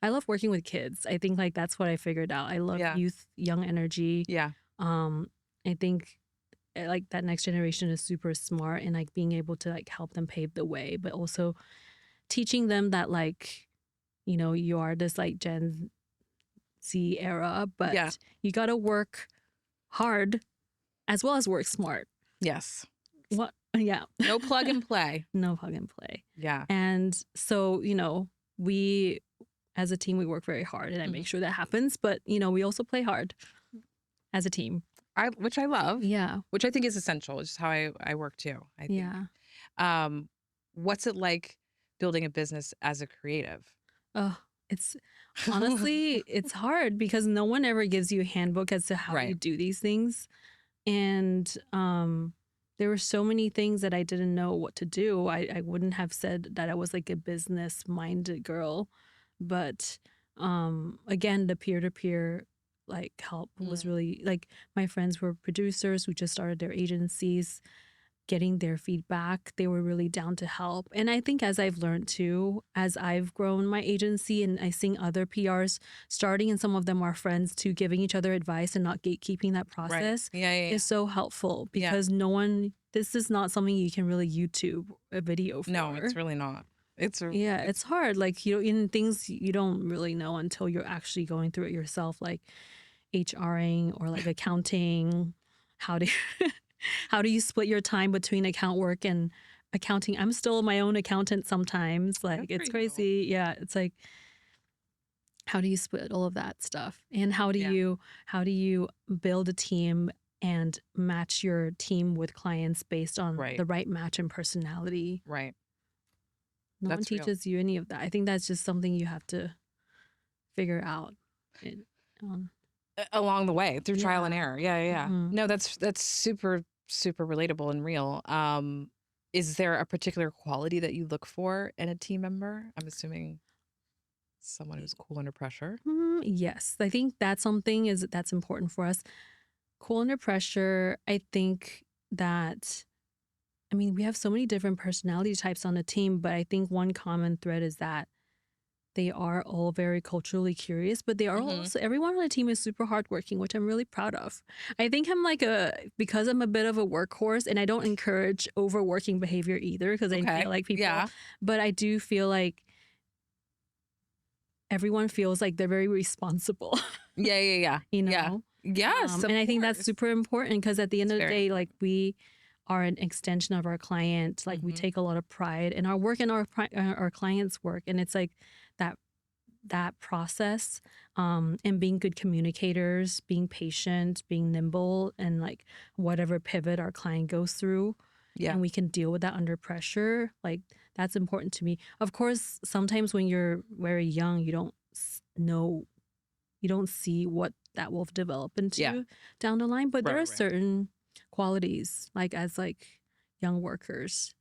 Speaker 2: I love working with kids. I think like that's what I figured out. I love youth, young energy.
Speaker 1: Yeah.
Speaker 2: I think like that next generation is super smart, and like being able to like help them pave the way, but also teaching them that like, you know, you are this like Gen Z era, but you got to work hard as well as work smart.
Speaker 1: Yes.
Speaker 2: What? Yeah.
Speaker 1: No plug and play.
Speaker 2: No plug and play.
Speaker 1: Yeah.
Speaker 2: And so, you know, we as a team, we work very hard, and I make sure that happens. But, you know, we also play hard as a team.
Speaker 1: Which I love.
Speaker 2: Yeah.
Speaker 1: Which I think is essential. It's just how I work too, I think.
Speaker 2: Yeah.
Speaker 1: What's it like building a business as a creative?
Speaker 2: It's honestly, it's hard because no one ever gives you a handbook as to how you do these things. And there were so many things that I didn't know what to do. I wouldn't have said that I was like a business-minded girl. But again, the peer-to-peer like help was really like my friends were producers who just started their agencies, getting their feedback. They were really down to help. And I think as I've learned too, as I've grown my agency and I seen other PRs starting, and some of them are friends too, giving each other advice and not gatekeeping that process is so helpful, because no one, this is not something you can really YouTube a video for.
Speaker 1: No, it's really not.
Speaker 2: It's hard. Like, you know, in things you don't really know until you're actually going through it yourself, like HRing or like accounting. How do you split your time between account work and accounting? I'm still my own accountant sometimes. Like, it's crazy. Yeah, it's like, how do you split all of that stuff? And how do you build a team and match your team with clients based on the right match and personality?
Speaker 1: Right.
Speaker 2: No one teaches you any of that. I think that's just something you have to figure out
Speaker 1: along the way through trial and error. Yeah. No, that's super, super relatable and real. Is there a particular quality that you look for in a team member? I'm assuming someone who's cool under pressure.
Speaker 2: Yes, I think that's something that's important for us. Cool under pressure. I think that, I mean, we have so many different personality types on the team, but I think one common thread is that they are all very culturally curious, but they are also, everyone on the team is super hardworking, which I'm really proud of. I think I'm like because I'm a bit of a workhorse, and I don't encourage overworking behavior either, because I feel like people, but I do feel like everyone feels like they're very responsible.
Speaker 1: Yeah.
Speaker 2: You know?
Speaker 1: Yes.
Speaker 2: And I think that's super important, because at the end of the day, like, we are an extension of our client. Like, we take a lot of pride in our work and our clients' work. And it's like that process, and being good communicators, being patient, being nimble, and like whatever pivot our client goes through, and we can deal with that under pressure. Like, that's important to me. Of course, sometimes when you're very young, you don't know, you don't see what that will develop into down the line. But there are certain qualities, like as like young workers,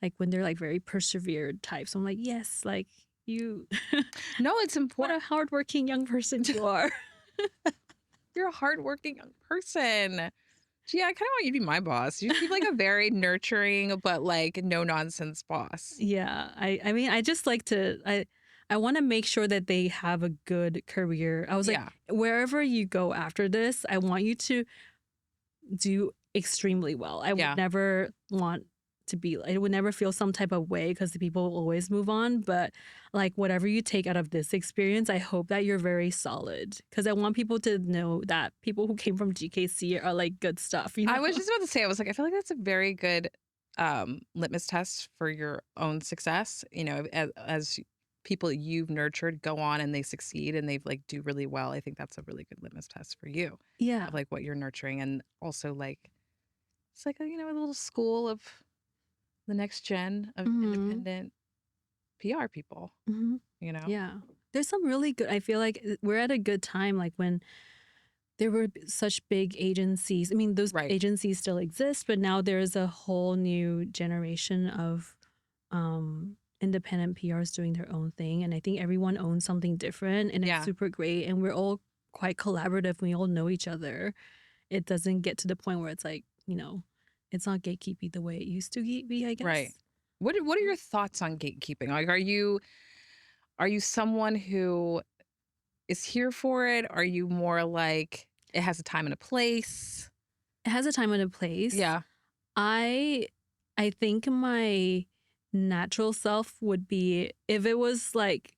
Speaker 2: like when they're like very persevered types, I'm like, yes, like you.
Speaker 1: No, it's important.
Speaker 2: What a hardworking young person you are.
Speaker 1: You're a hardworking young person. Gee, I kind of want you to be my boss. You seem like a very nurturing but like no nonsense boss.
Speaker 2: Yeah, I mean, I just like to, I want to make sure that they have a good career. I was like, wherever you go after this, I want you to do extremely well. I would never want to be, I would never feel some type of way, because the people will always move on. But like, whatever you take out of this experience, I hope that you're very solid, because I want people to know that people who came from GKC are like good stuff. You know?
Speaker 1: I was just about to say, I was like, I feel like that's a very good litmus test for your own success. You know, as people you've nurtured go on and they succeed and they like do really well. I think that's a really good litmus test for you.
Speaker 2: Yeah.
Speaker 1: Of like what you're nurturing, and also like it's like a, you know, a little school of the next gen of independent PR people. You know?
Speaker 2: Yeah. There's some really good, I feel like we're at a good time, like when there were such big agencies. I mean, those agencies still exist, but now there's a whole new generation of independent PRs doing their own thing. And I think everyone owns something different, and it's super great. And we're all quite collaborative. We all know each other. It doesn't get to the point where it's like, you know, it's not gatekeeping the way it used to be, I guess.
Speaker 1: Right. What are your thoughts on gatekeeping? Like, are you someone who is here for it? Are you more like it has a time and a place?
Speaker 2: It has a time and a place.
Speaker 1: Yeah.
Speaker 2: I think my natural self would be if it was like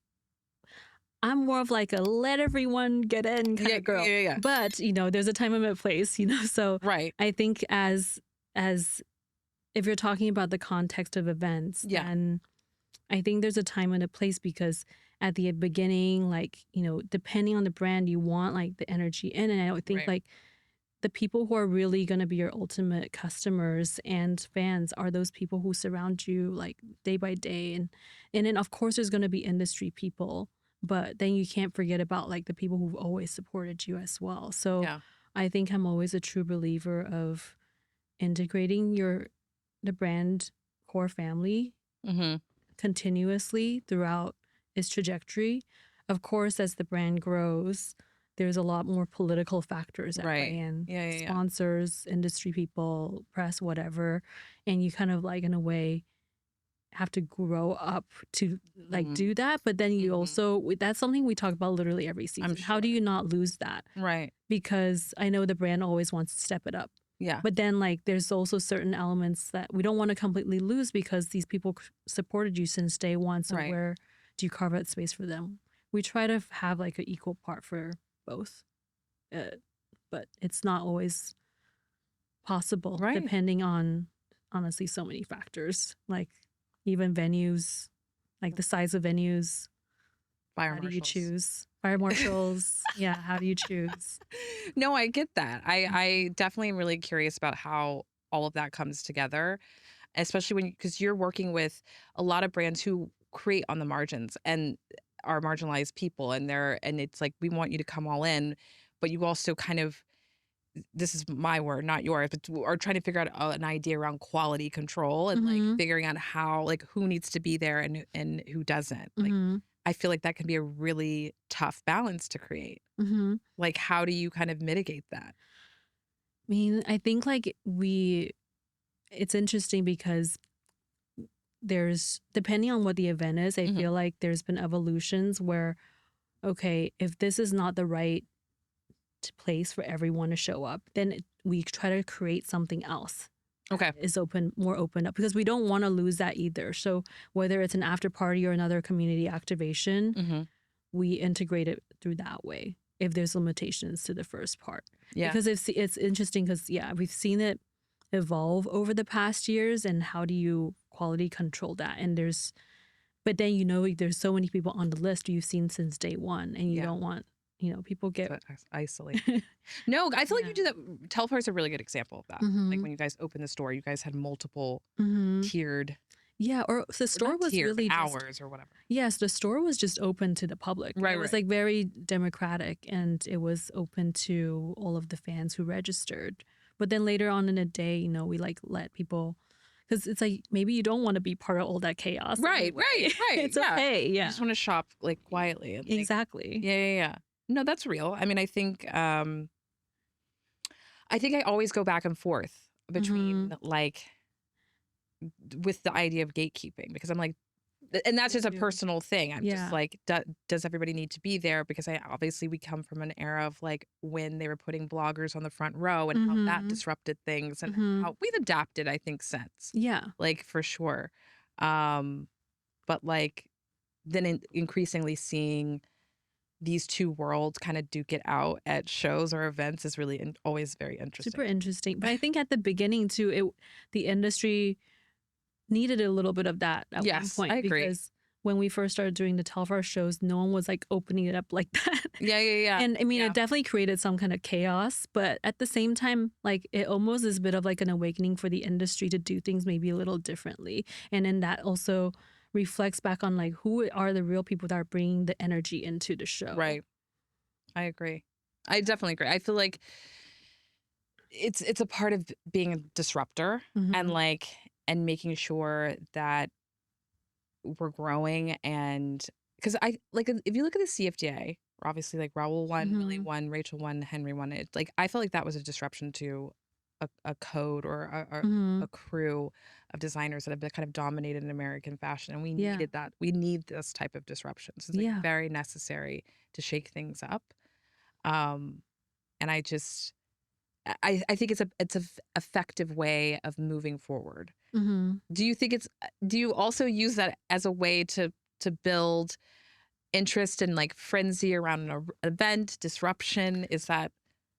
Speaker 2: I'm more of like a let everyone get in kind of girl.
Speaker 1: Yeah.
Speaker 2: But, there's a time and a place, so
Speaker 1: Right.
Speaker 2: I think as if you're talking about the context of events,
Speaker 1: Yeah.
Speaker 2: then I think there's a time and a place because at the beginning, like, depending on the brand, you want like the energy in. And I don't think
Speaker 1: Right.
Speaker 2: like the people who are really going to be your ultimate customers and fans are those people who surround you like day by day. And then of course there's going to be industry people, but then you can't forget about like the people who've always supported you as well. So
Speaker 1: Yeah.
Speaker 2: I think I'm always a true believer of integrating the brand core family
Speaker 1: Mm-hmm.
Speaker 2: continuously throughout its trajectory. Of course, as the brand grows, there's a lot more political factors at
Speaker 1: Right.
Speaker 2: play in
Speaker 1: Yeah.
Speaker 2: sponsors, industry people, press, whatever. And you kind of like, in a way, have to grow up to like do that. But then you also, that's something we talk about literally every season. How do you not lose that?
Speaker 1: Right.
Speaker 2: Because I know the brand always wants to step it up.
Speaker 1: Yeah.
Speaker 2: But then like there's also certain elements that we don't want to completely lose because these people supported you since day one. So
Speaker 1: Right.
Speaker 2: where do you carve out space for them? We try to have like an equal part for both. But it's not always possible,
Speaker 1: Right.
Speaker 2: depending on honestly so many factors, like even venues, like the size of venues.
Speaker 1: Fire
Speaker 2: How do you
Speaker 1: marshals.
Speaker 2: choose? Fire marshals. Yeah, how do you choose?
Speaker 1: No, I get that. I definitely am really curious about how all of that comes together, especially because you're working with a lot of brands who create on the margins and are marginalized people, and it's like we want you to come all in, but you also kind of, this is my word, not yours, but are trying to figure out an idea around quality control and like figuring out how, like, who needs to be there and who doesn't. Like, I feel like that can be a really tough balance to create. Like, how do you kind of mitigate that?
Speaker 2: I mean, I think like it's interesting because there's, depending on what the event is, I feel like there's been evolutions where, okay, if this is not the right place for everyone to show up, then we try to create something else.
Speaker 1: Okay.
Speaker 2: Is more open up because we don't want to lose that either. So whether it's an after party or another community activation, we integrate it through that way if there's limitations to the first part.
Speaker 1: Yeah.
Speaker 2: Because it's interesting because, we've seen it evolve over the past years, and how do you quality control that? And but then, there's so many people on the list you've seen since day one, and you don't want, people get
Speaker 1: isolated. No, I feel like you do that. Telfar is a really good example of that. Like when you guys opened the store, you guys had multiple tiered.
Speaker 2: Yeah, or the store was really
Speaker 1: hours or whatever.
Speaker 2: Yes, the store was just open to the public.
Speaker 1: Right,
Speaker 2: it was like very democratic, and it was open to all of the fans who registered. But then later on in the day, we like let people, because it's like maybe you don't want to be part of all that chaos.
Speaker 1: Right.
Speaker 2: It's okay. Yeah,
Speaker 1: you just want to shop like quietly. And, like,
Speaker 2: exactly.
Speaker 1: Yeah. No, that's real. I mean, I think I always go back and forth between like with the idea of gatekeeping, because I'm like, and that's just a personal thing. I'm just like, does everybody need to be there? Because obviously we come from an era of like when they were putting bloggers on the front row and how that disrupted things, and how we've adapted, I think, since.
Speaker 2: Yeah.
Speaker 1: Like for sure. But like then increasingly seeing these two worlds kind of duke it out at shows or events is really always very interesting.
Speaker 2: Super interesting. But I think at the beginning too, the industry needed a little bit of that at one point.
Speaker 1: I agree.
Speaker 2: Because when we first started doing the Telfar shows, no one was like opening it up like that.
Speaker 1: Yeah.
Speaker 2: And I mean, it definitely created some kind of chaos. But at the same time, like it almost is a bit of like an awakening for the industry to do things maybe a little differently. And then that also reflects back on like who are the real people that are bringing the energy into the show.
Speaker 1: Right. I agree. I definitely agree. I feel like it's a part of being a disruptor and making sure that we're growing. And because I like, if you look at the CFDA, obviously like Raul won, Millie won, Rachel won, Henry won. It like I felt like that was a disruption to a code or
Speaker 2: Hmm.
Speaker 1: a crew of designers that have been kind of dominated in American fashion, and we
Speaker 2: Yeah.
Speaker 1: needed that. We need this type of disruption. So it's like
Speaker 2: Yeah.
Speaker 1: very necessary to shake things up. Um, and I think it's a effective way of moving forward.
Speaker 2: Hmm.
Speaker 1: Do you think do you also use that as a way to build interest and like frenzy around an event, disruption? Is that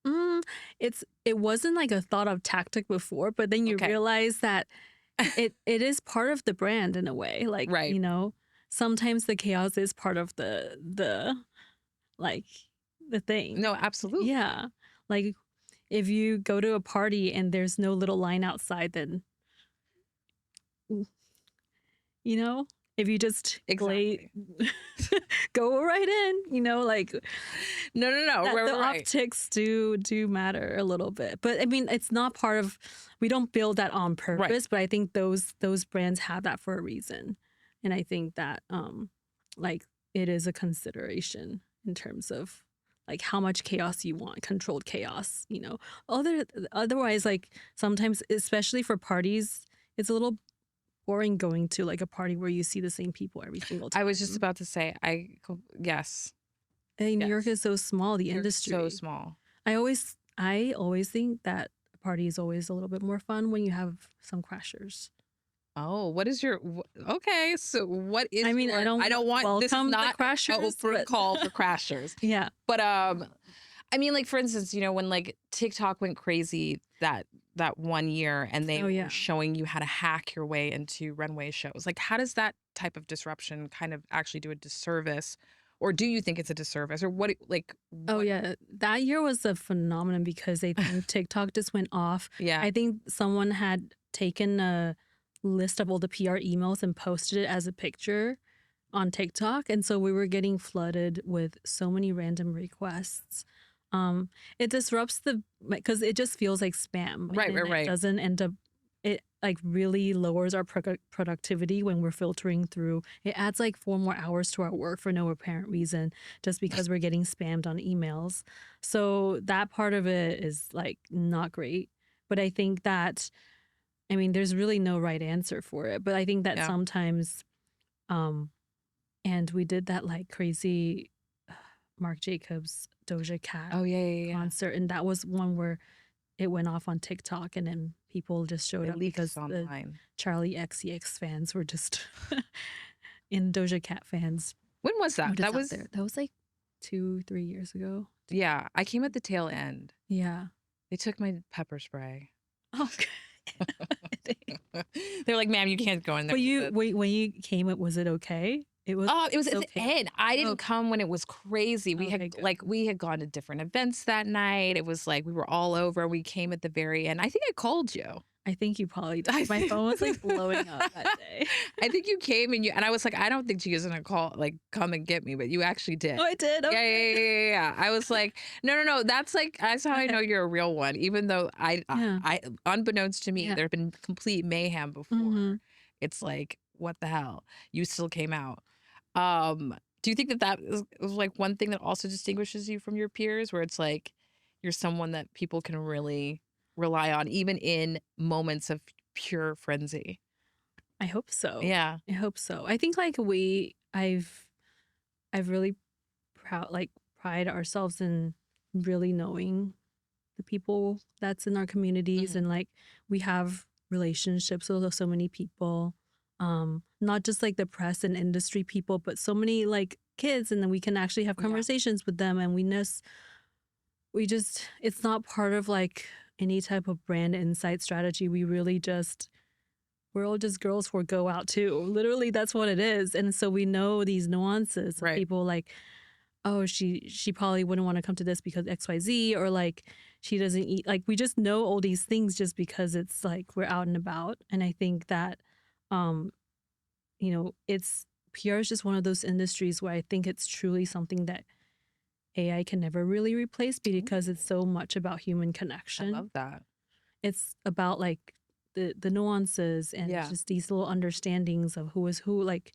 Speaker 2: Mm, it wasn't like a thought of tactic before, but then you
Speaker 1: okay?
Speaker 2: realize that it is part of the brand in a way. Like,
Speaker 1: Right.
Speaker 2: sometimes the chaos is part of the like the thing.
Speaker 1: No, absolutely.
Speaker 2: Yeah. Like if you go to a party and there's no little line outside, then you know, if you just
Speaker 1: Exactly.
Speaker 2: go right in, like
Speaker 1: No,
Speaker 2: that
Speaker 1: right,
Speaker 2: the
Speaker 1: right.
Speaker 2: optics do matter a little bit. But I mean, it's not part of, we don't build that on purpose, but I think those brands have that for a reason. And I think that like it is a consideration in terms of like how much chaos you want, controlled chaos, Otherwise, like sometimes, especially for parties, it's a little boring going to like a party where you see the same people every single time.
Speaker 1: I was just about to say, yes.
Speaker 2: And New York
Speaker 1: Yes.
Speaker 2: is so small, the
Speaker 1: You're
Speaker 2: industry.
Speaker 1: so small.
Speaker 2: I always think that a party is always a little bit more fun when you have some crashers.
Speaker 1: Oh, what is your okay? So what is
Speaker 2: I mean,
Speaker 1: your,
Speaker 2: I don't
Speaker 1: want this is
Speaker 2: welcome the
Speaker 1: not an
Speaker 2: crashers,
Speaker 1: open
Speaker 2: but
Speaker 1: call for crashers.
Speaker 2: yeah.
Speaker 1: But I mean, like for instance, when like TikTok went crazy that 1 year and they
Speaker 2: Oh, yeah.
Speaker 1: were showing you how to hack your way into runway shows. Like, how does that type of disruption kind of actually do a disservice, or do you think it's a disservice, or what? Like,
Speaker 2: Oh,
Speaker 1: what,
Speaker 2: yeah. That year was a phenomenon because I think TikTok just went off.
Speaker 1: yeah,
Speaker 2: I think someone had taken a list of all the PR emails and posted it as a picture on TikTok. And so we were getting flooded with so many random requests. It disrupts because it just feels like spam.
Speaker 1: Right,
Speaker 2: and
Speaker 1: right,
Speaker 2: It
Speaker 1: right.
Speaker 2: doesn't end up, it like really lowers our productivity when we're filtering through. It adds like 4 more hours to our work for no apparent reason, just because we're getting spammed on emails. So that part of it is like not great. But I think that, I mean, there's really no right answer for it. But I think that
Speaker 1: Yeah.
Speaker 2: sometimes, and we did that like crazy Marc Jacobs Doja Cat
Speaker 1: Oh yeah.
Speaker 2: concert, and that was one where it went off on TikTok, and then people just showed
Speaker 1: It
Speaker 2: up
Speaker 1: leaks
Speaker 2: because the
Speaker 1: online.
Speaker 2: Charlie XCX fans were just in Doja Cat fans.
Speaker 1: When was that?
Speaker 2: That was like 2-3 years ago.
Speaker 1: Yeah, I came at the tail end.
Speaker 2: Yeah.
Speaker 1: They took my pepper spray.
Speaker 2: Okay.
Speaker 1: They're like, "Ma'am, you can't go in there."
Speaker 2: But when you came, was it okay? It was.
Speaker 1: Oh, it was at the
Speaker 2: okay.
Speaker 1: end. I didn't come when it was crazy. We
Speaker 2: Okay,
Speaker 1: had
Speaker 2: good.
Speaker 1: like we had gone to different events that night. It was like we were all over. We came at the very end. I think I called you.
Speaker 2: I think you probably did. My phone was like blowing up that day.
Speaker 1: I think you came and I was like, I don't think Gia's gonna come and get me, but you actually did.
Speaker 2: Oh, I did. Okay.
Speaker 1: Yeah. I was like, no. That's how I know you're a real one. Even though I unbeknownst to me, there had been complete mayhem before.
Speaker 2: Mm-hmm.
Speaker 1: It's like, what the hell? You still came out. Do you think that is like one thing that also distinguishes you from your peers, where it's like you're someone that people can really rely on, even in moments of pure frenzy?
Speaker 2: I hope so.
Speaker 1: Yeah.
Speaker 2: I hope so. I think like I've really pride ourselves in really knowing the people that's in our communities, and like we have relationships with so many people, not just like the press and industry people, but so many like kids, and then we can actually have conversations with them, and it's not part of like any type of brand insight strategy. We're all just girls who go out too. Literally, that's what it is. And so we know these nuances. Right. People like, oh, she probably wouldn't want to come to this because XYZ, or like she doesn't eat. Like we just know all these things just because it's like we're out and about. And I think that, it's PR is just one of those industries where I think it's truly something that AI can never really replace, because it's so much about human connection.
Speaker 1: I love that.
Speaker 2: It's about like the nuances and just these little understandings of who is who. Like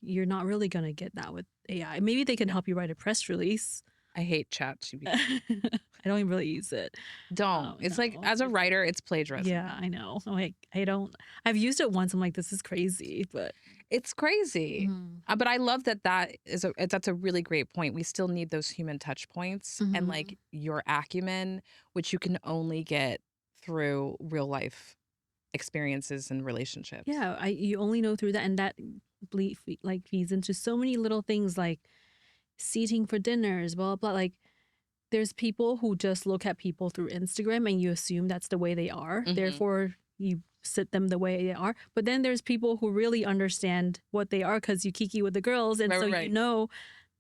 Speaker 2: you're not really going to get that with AI. Maybe they can help you write a press release.
Speaker 1: I hate ChatGPT.
Speaker 2: I don't even really use it.
Speaker 1: Don't. It's like,
Speaker 2: No.
Speaker 1: as a writer, it's plagiarism.
Speaker 2: Yeah, I know. I'm like, I've used it once. I'm like, this is crazy, but
Speaker 1: It's crazy. But I love that's a really great point. We still need those human touch points and like your acumen, which you can only get through real life experiences and relationships.
Speaker 2: yeah, you only know through that, and that feeds into so many little things like seating for dinners, blah blah blah. Like, there's people who just look at people through Instagram and you assume that's the way they are. Therefore, you sit them the way they are. But then there's people who really understand what they are because you kiki with the girls. And you know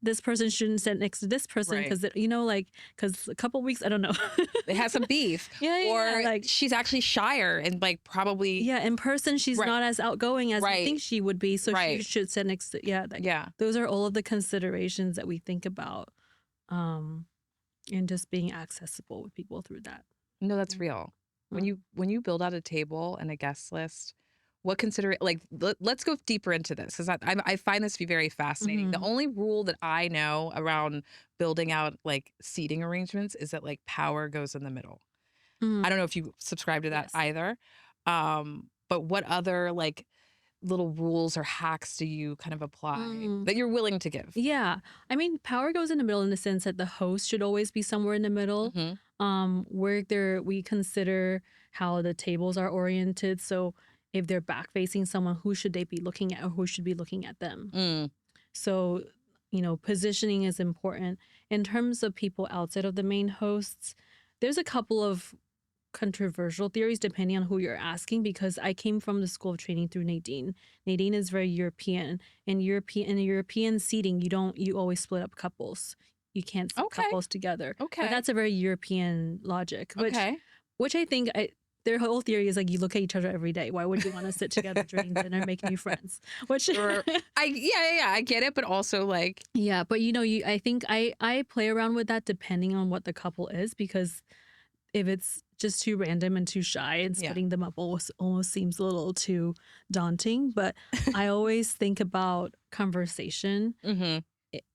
Speaker 2: this person shouldn't sit next to this person because, because a couple weeks, I don't know.
Speaker 1: They have some beef. Or like, she's actually shyer and like probably.
Speaker 2: Yeah, in person, she's not as outgoing as you think she would be. So she should sit next to, those are all of the considerations that we think about. And just being accessible with people through that.
Speaker 1: No, that's real. When you build out a table and a guest list, let's go deeper into this because I find this to be very fascinating. The only rule that I know around building out like seating arrangements is that like power goes in the middle. I don't know if you subscribe to that either. But what other like little rules or hacks do you kind of apply that you're willing to give?
Speaker 2: Yeah. I mean, power goes in the middle in the sense that the host should always be somewhere in the middle. We consider how the tables are oriented. So if they're back facing someone, who should they be looking at or who should be looking at them? So, positioning is important. In terms of people outside of the main hosts, there's a couple of controversial theories depending on who you're asking, because I came from the school of training through Nadine. Nadine is very European. In European seating, you always split up couples. You can't sit couples together. But that's a very European logic. Which I think their whole theory is like you look at each other every day. Why would you want to sit together during dinner and make new friends? Which
Speaker 1: I get it, but also like
Speaker 2: but I think I play around with that depending on what the couple is, because if it's just too random and too shy, and splitting them up almost seems a little too daunting. But I always think about conversation.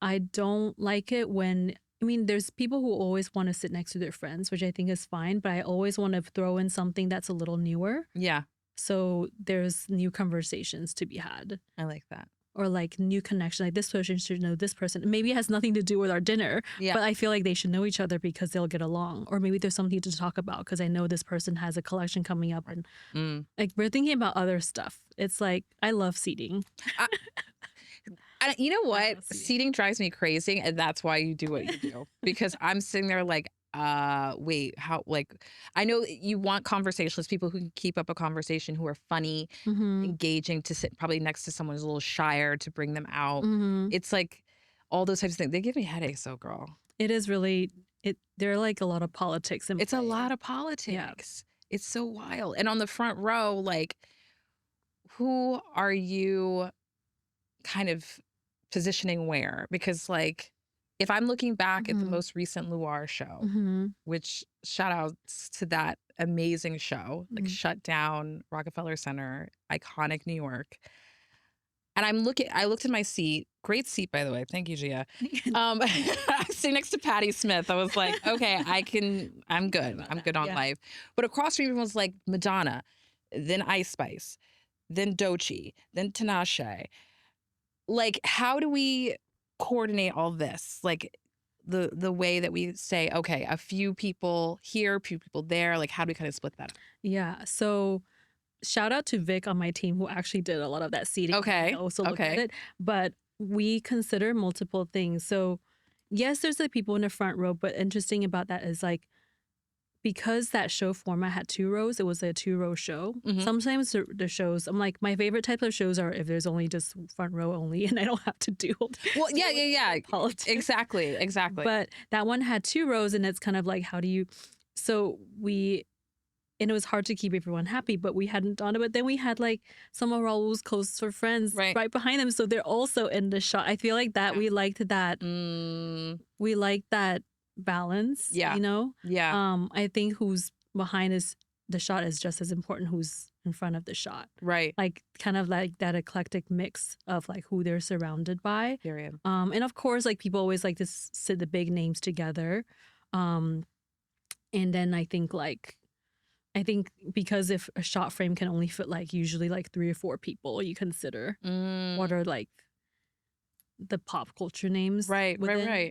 Speaker 2: I don't like it when, there's people who always want to sit next to their friends, which I think is fine. But I always want to throw in something that's a little newer.
Speaker 1: Yeah.
Speaker 2: So there's new conversations to be had.
Speaker 1: I like that.
Speaker 2: Or like new connection, like this person should know this person. Maybe it has nothing to do with our dinner, but I feel like they should know each other because they'll get along. Or maybe there's something to talk about because I know this person has a collection coming up, and like we're thinking about other stuff. It's like, I love seating.
Speaker 1: You know what? Seating drives me crazy, and that's why you do what you do. Because I'm sitting there like, wait, how, like, I know you want conversationalists, people who can keep up a conversation, who are funny, engaging, to sit probably next to someone who's a little shyer, to bring them out. It's like all those types of things. They give me headaches, though, girl.
Speaker 2: It is really, there are like a lot of politics in play.
Speaker 1: It's a lot of politics. Yeah. It's so wild. And on the front row, like, who are you kind of positioning where? Because like, if I'm looking back at the most recent Luar show, which shout outs to that amazing show, like shut down Rockefeller Center, iconic New York. And I looked at my seat, great seat, by the way. Thank you, Gia. I was sitting next to Patti Smith. I was like, okay, I'm good. I'm good on life. But across from me was like Madonna, then Ice Spice, then Doechii, then Tinashe. Like, how do we coordinate all this? Like the way that we say, okay, a few people here, a few people there, like how do we kind of split that up?
Speaker 2: Yeah. So shout out to Vic on my team who actually did a lot of that seating.
Speaker 1: Okay.
Speaker 2: I also looked at it. But we consider multiple things. So yes, there's the people in the front row, but interesting about that is like, because that show format had 2 rows, it was a 2-row show. Sometimes the shows, I'm like, my favorite type of shows are if there's only just front row only and I don't have to do politics.
Speaker 1: Exactly.
Speaker 2: But that one had 2 rows, and it's kind of like, how do you, and it was hard to keep everyone happy, but we hadn't done it. But then we had like some of Raul's closer friends right behind them. So they're also in the shot. I feel like that we liked that. We liked that balance, I think who's behind the shot is just as important who's in front of the shot.
Speaker 1: Right.
Speaker 2: Like kind of like that eclectic mix of like who they're surrounded by.
Speaker 1: Period.
Speaker 2: And of course, like people always like to sit the big names together. And then I think because if a shot frame can only fit like usually like 3 or 4 people, you consider what are like the pop culture names,
Speaker 1: Right.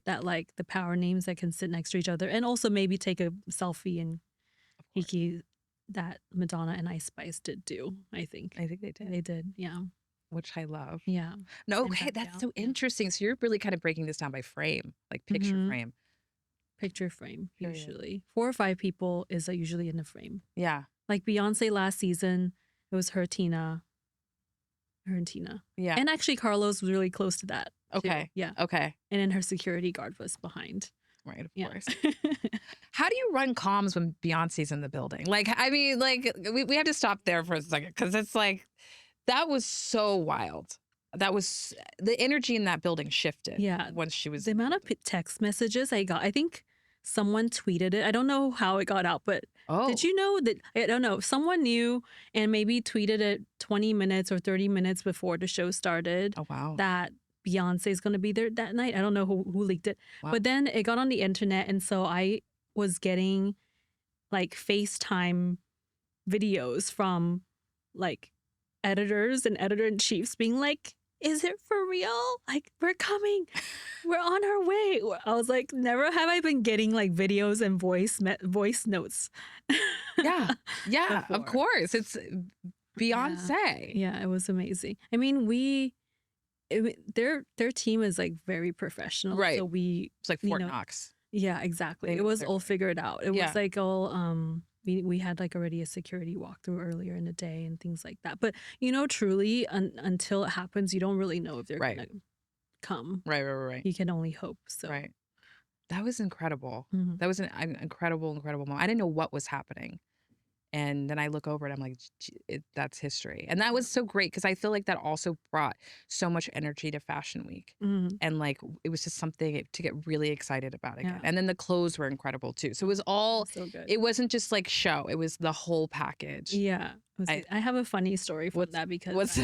Speaker 2: that like the power names that can sit next to each other, and also maybe take a selfie and hiki that Madonna and Ice Spice did do. I think
Speaker 1: they did.
Speaker 2: They did, yeah.
Speaker 1: Which I love.
Speaker 2: Yeah.
Speaker 1: No,
Speaker 2: And
Speaker 1: okay,
Speaker 2: back
Speaker 1: that's
Speaker 2: out,
Speaker 1: so
Speaker 2: yeah.
Speaker 1: interesting. So you're really kind of breaking this down by frame, like picture
Speaker 2: Mhm.
Speaker 1: frame.
Speaker 2: Picture frame,
Speaker 1: Period.
Speaker 2: usually. 4 or 5 people is usually in the frame.
Speaker 1: Yeah.
Speaker 2: Like Beyonce last season, it was her and Tina.
Speaker 1: Yeah.
Speaker 2: And actually Carlos was really close to that. too.
Speaker 1: Okay.
Speaker 2: Yeah.
Speaker 1: Okay.
Speaker 2: And then her security guard was behind.
Speaker 1: Right, of
Speaker 2: Yeah.
Speaker 1: course. How do you run comms when Beyonce's in the building? Like, I mean, like, we have to stop there for a second because it's like, that was so wild. That was, the energy in that building shifted.
Speaker 2: Yeah.
Speaker 1: Once she was.
Speaker 2: The amount of text messages I got, I think someone tweeted it. I don't know how it got out, but did you know that, I don't know, someone knew and maybe tweeted it 20 minutes or 30 minutes before the show started.
Speaker 1: Oh, wow.
Speaker 2: That Beyonce is going to be there that night. I don't know who leaked it.
Speaker 1: Wow.
Speaker 2: But then it got on the internet. And so I was getting like FaceTime videos from like editors and editor-in-chiefs being like, is it for real? Like, we're coming. We're on our way. I was like, never have I been getting like videos and voice notes.
Speaker 1: Yeah. Yeah, of
Speaker 2: Before.
Speaker 1: course. It's Beyonce.
Speaker 2: Yeah, it was amazing. I mean, their team is like very professional.
Speaker 1: Right.
Speaker 2: So
Speaker 1: It's like Fort Knox.
Speaker 2: Yeah, exactly.
Speaker 1: They
Speaker 2: It
Speaker 1: know
Speaker 2: was
Speaker 1: they're
Speaker 2: all
Speaker 1: doing.
Speaker 2: figured out. It
Speaker 1: Yeah.
Speaker 2: was like all we had like already a security walkthrough earlier in the day and things like that. But truly until it happens, you don't really know if they're
Speaker 1: Right.
Speaker 2: gonna come.
Speaker 1: Right.
Speaker 2: You can only hope. So
Speaker 1: Right. That was incredible.
Speaker 2: Mhm.
Speaker 1: That was an incredible moment. I didn't know what was happening. And then I look over and I'm like, that's history. And that was so great because I feel like that also brought so much energy to Fashion Week.
Speaker 2: Mhm.
Speaker 1: And like, it was just something to get really excited about again.
Speaker 2: Yeah.
Speaker 1: And then the clothes were incredible too. So it was all,
Speaker 2: so good.
Speaker 1: it wasn't just like show, it was the whole package.
Speaker 2: Yeah. I have a funny story from that because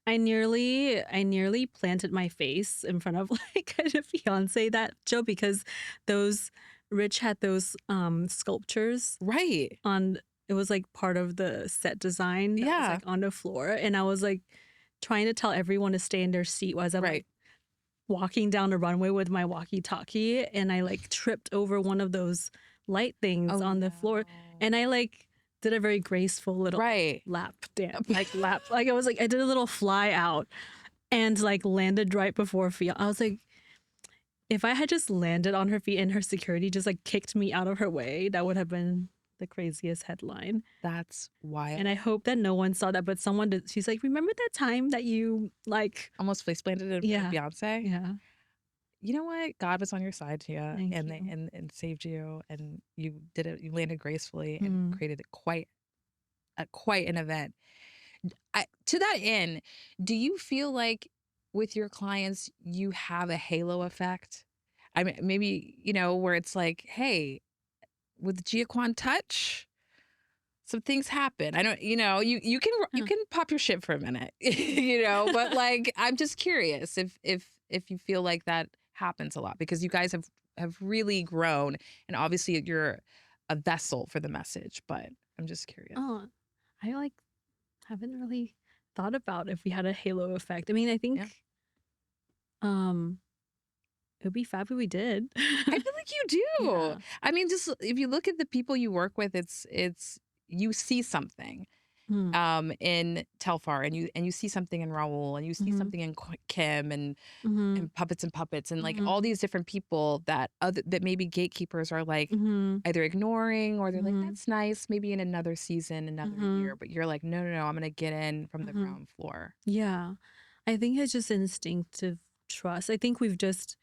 Speaker 2: I nearly planted my face in front of like a Beyonce that show because Rich had those sculptures
Speaker 1: Right.
Speaker 2: on. It was like part of the set design that was like on the floor, and I was like trying to tell everyone to stay in their seat as I'm like walking down the runway with my walkie-talkie, and I like tripped over one of those light things on the floor, and I like did a very graceful little lap dance, like I was like I did a little fly out, and like landed right before feet. I was like, if I had just landed on her feet and her security just like kicked me out of her way, that would have been the craziest headline.
Speaker 1: That's wild.
Speaker 2: And I hope that no one saw that, but someone did. She's like, remember that time that you like
Speaker 1: almost face planted in Beyonce?
Speaker 2: Yeah.
Speaker 1: You know what? God was on your side, Gia,
Speaker 2: Thank you.
Speaker 1: and saved you, and you did it. You landed gracefully and created quite an event. To that end, do you feel like with your clients you have a halo effect? I mean, maybe where it's like, hey, with Gia Kuan touch, some things happen. I don't, you can pop your shit for a minute, but like, I'm just curious if you feel like that happens a lot because you guys have really grown and obviously you're a vessel for the message, but I'm just curious.
Speaker 2: Oh, I like haven't really thought about if we had a halo effect. I mean, I think it would be fab if we did.
Speaker 1: I feel like you do.
Speaker 2: Yeah.
Speaker 1: I mean, just if you look at the people you work with, it's you see something in Telfar, and you see something in Raul, and you see something in Kim, and Puppets and Puppets, and like all these different people that maybe gatekeepers are like either ignoring or they're like, that's nice, maybe in another season, another year, but you're like, no, I'm gonna get in from the ground floor.
Speaker 2: Yeah, I think it's just instinctive trust. I think we've just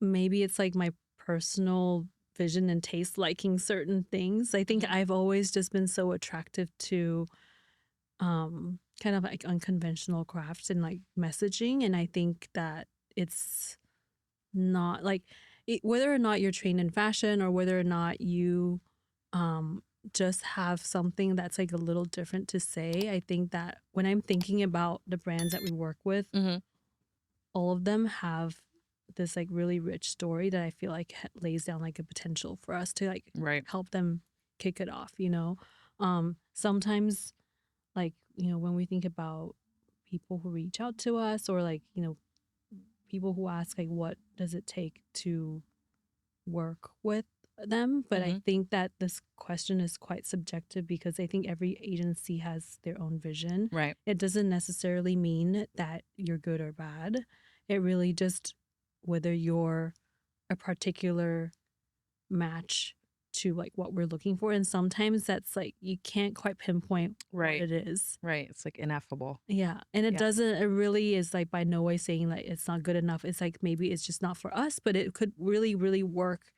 Speaker 2: maybe it's like my personal vision and taste liking certain things. I think I've always just been so attractive to kind of like unconventional crafts and like messaging, and I think that it's not like whether or not you're trained in fashion or whether or not you just have something that's like a little different to say. I think that when I'm thinking about the brands that we work with,
Speaker 1: Mm-hmm.
Speaker 2: all of them have this like really rich story that I feel like lays down like a potential for us to like
Speaker 1: Right.
Speaker 2: help them kick it off, you know? Sometimes like, you know, when we think about people who reach out to us or like, you know, people who ask like what does it take to work with them, but I
Speaker 1: Mm-hmm.
Speaker 2: think that this question is quite subjective because I think every agency has their own vision.
Speaker 1: Right.
Speaker 2: It doesn't necessarily mean that you're good or bad. It really just whether you're a particular match to like what we're looking for, and sometimes that's like you can't quite pinpoint
Speaker 1: Right.
Speaker 2: what it is.
Speaker 1: Right. It's like ineffable.
Speaker 2: Yeah, and
Speaker 1: Yeah.
Speaker 2: it really is like by no way saying like it's not good enough. It's like maybe it's just not for us, but it could really really work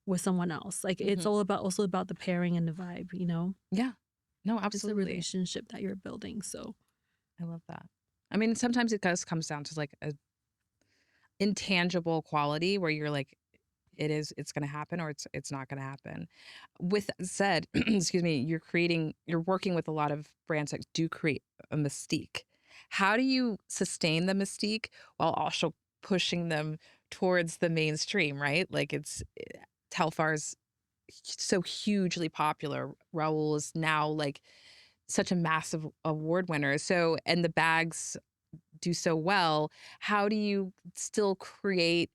Speaker 2: with someone else. Like it's
Speaker 1: Mm-hmm.
Speaker 2: all about also about the pairing and the vibe, you know?
Speaker 1: Yeah. No,
Speaker 2: Just the
Speaker 1: absolutely.
Speaker 2: relationship that you're building. So
Speaker 1: I love that. I mean, sometimes it does comes down to like a intangible quality where you're like, it's going to happen or it's not going to happen. With that said, excuse me, you're working with a lot of brands that do create a mystique. How do you sustain the mystique while also pushing them towards the mainstream, right? Like Telfar's so hugely popular. Raul is now like such a massive award winner. So, and the bags do so well. How do you still create,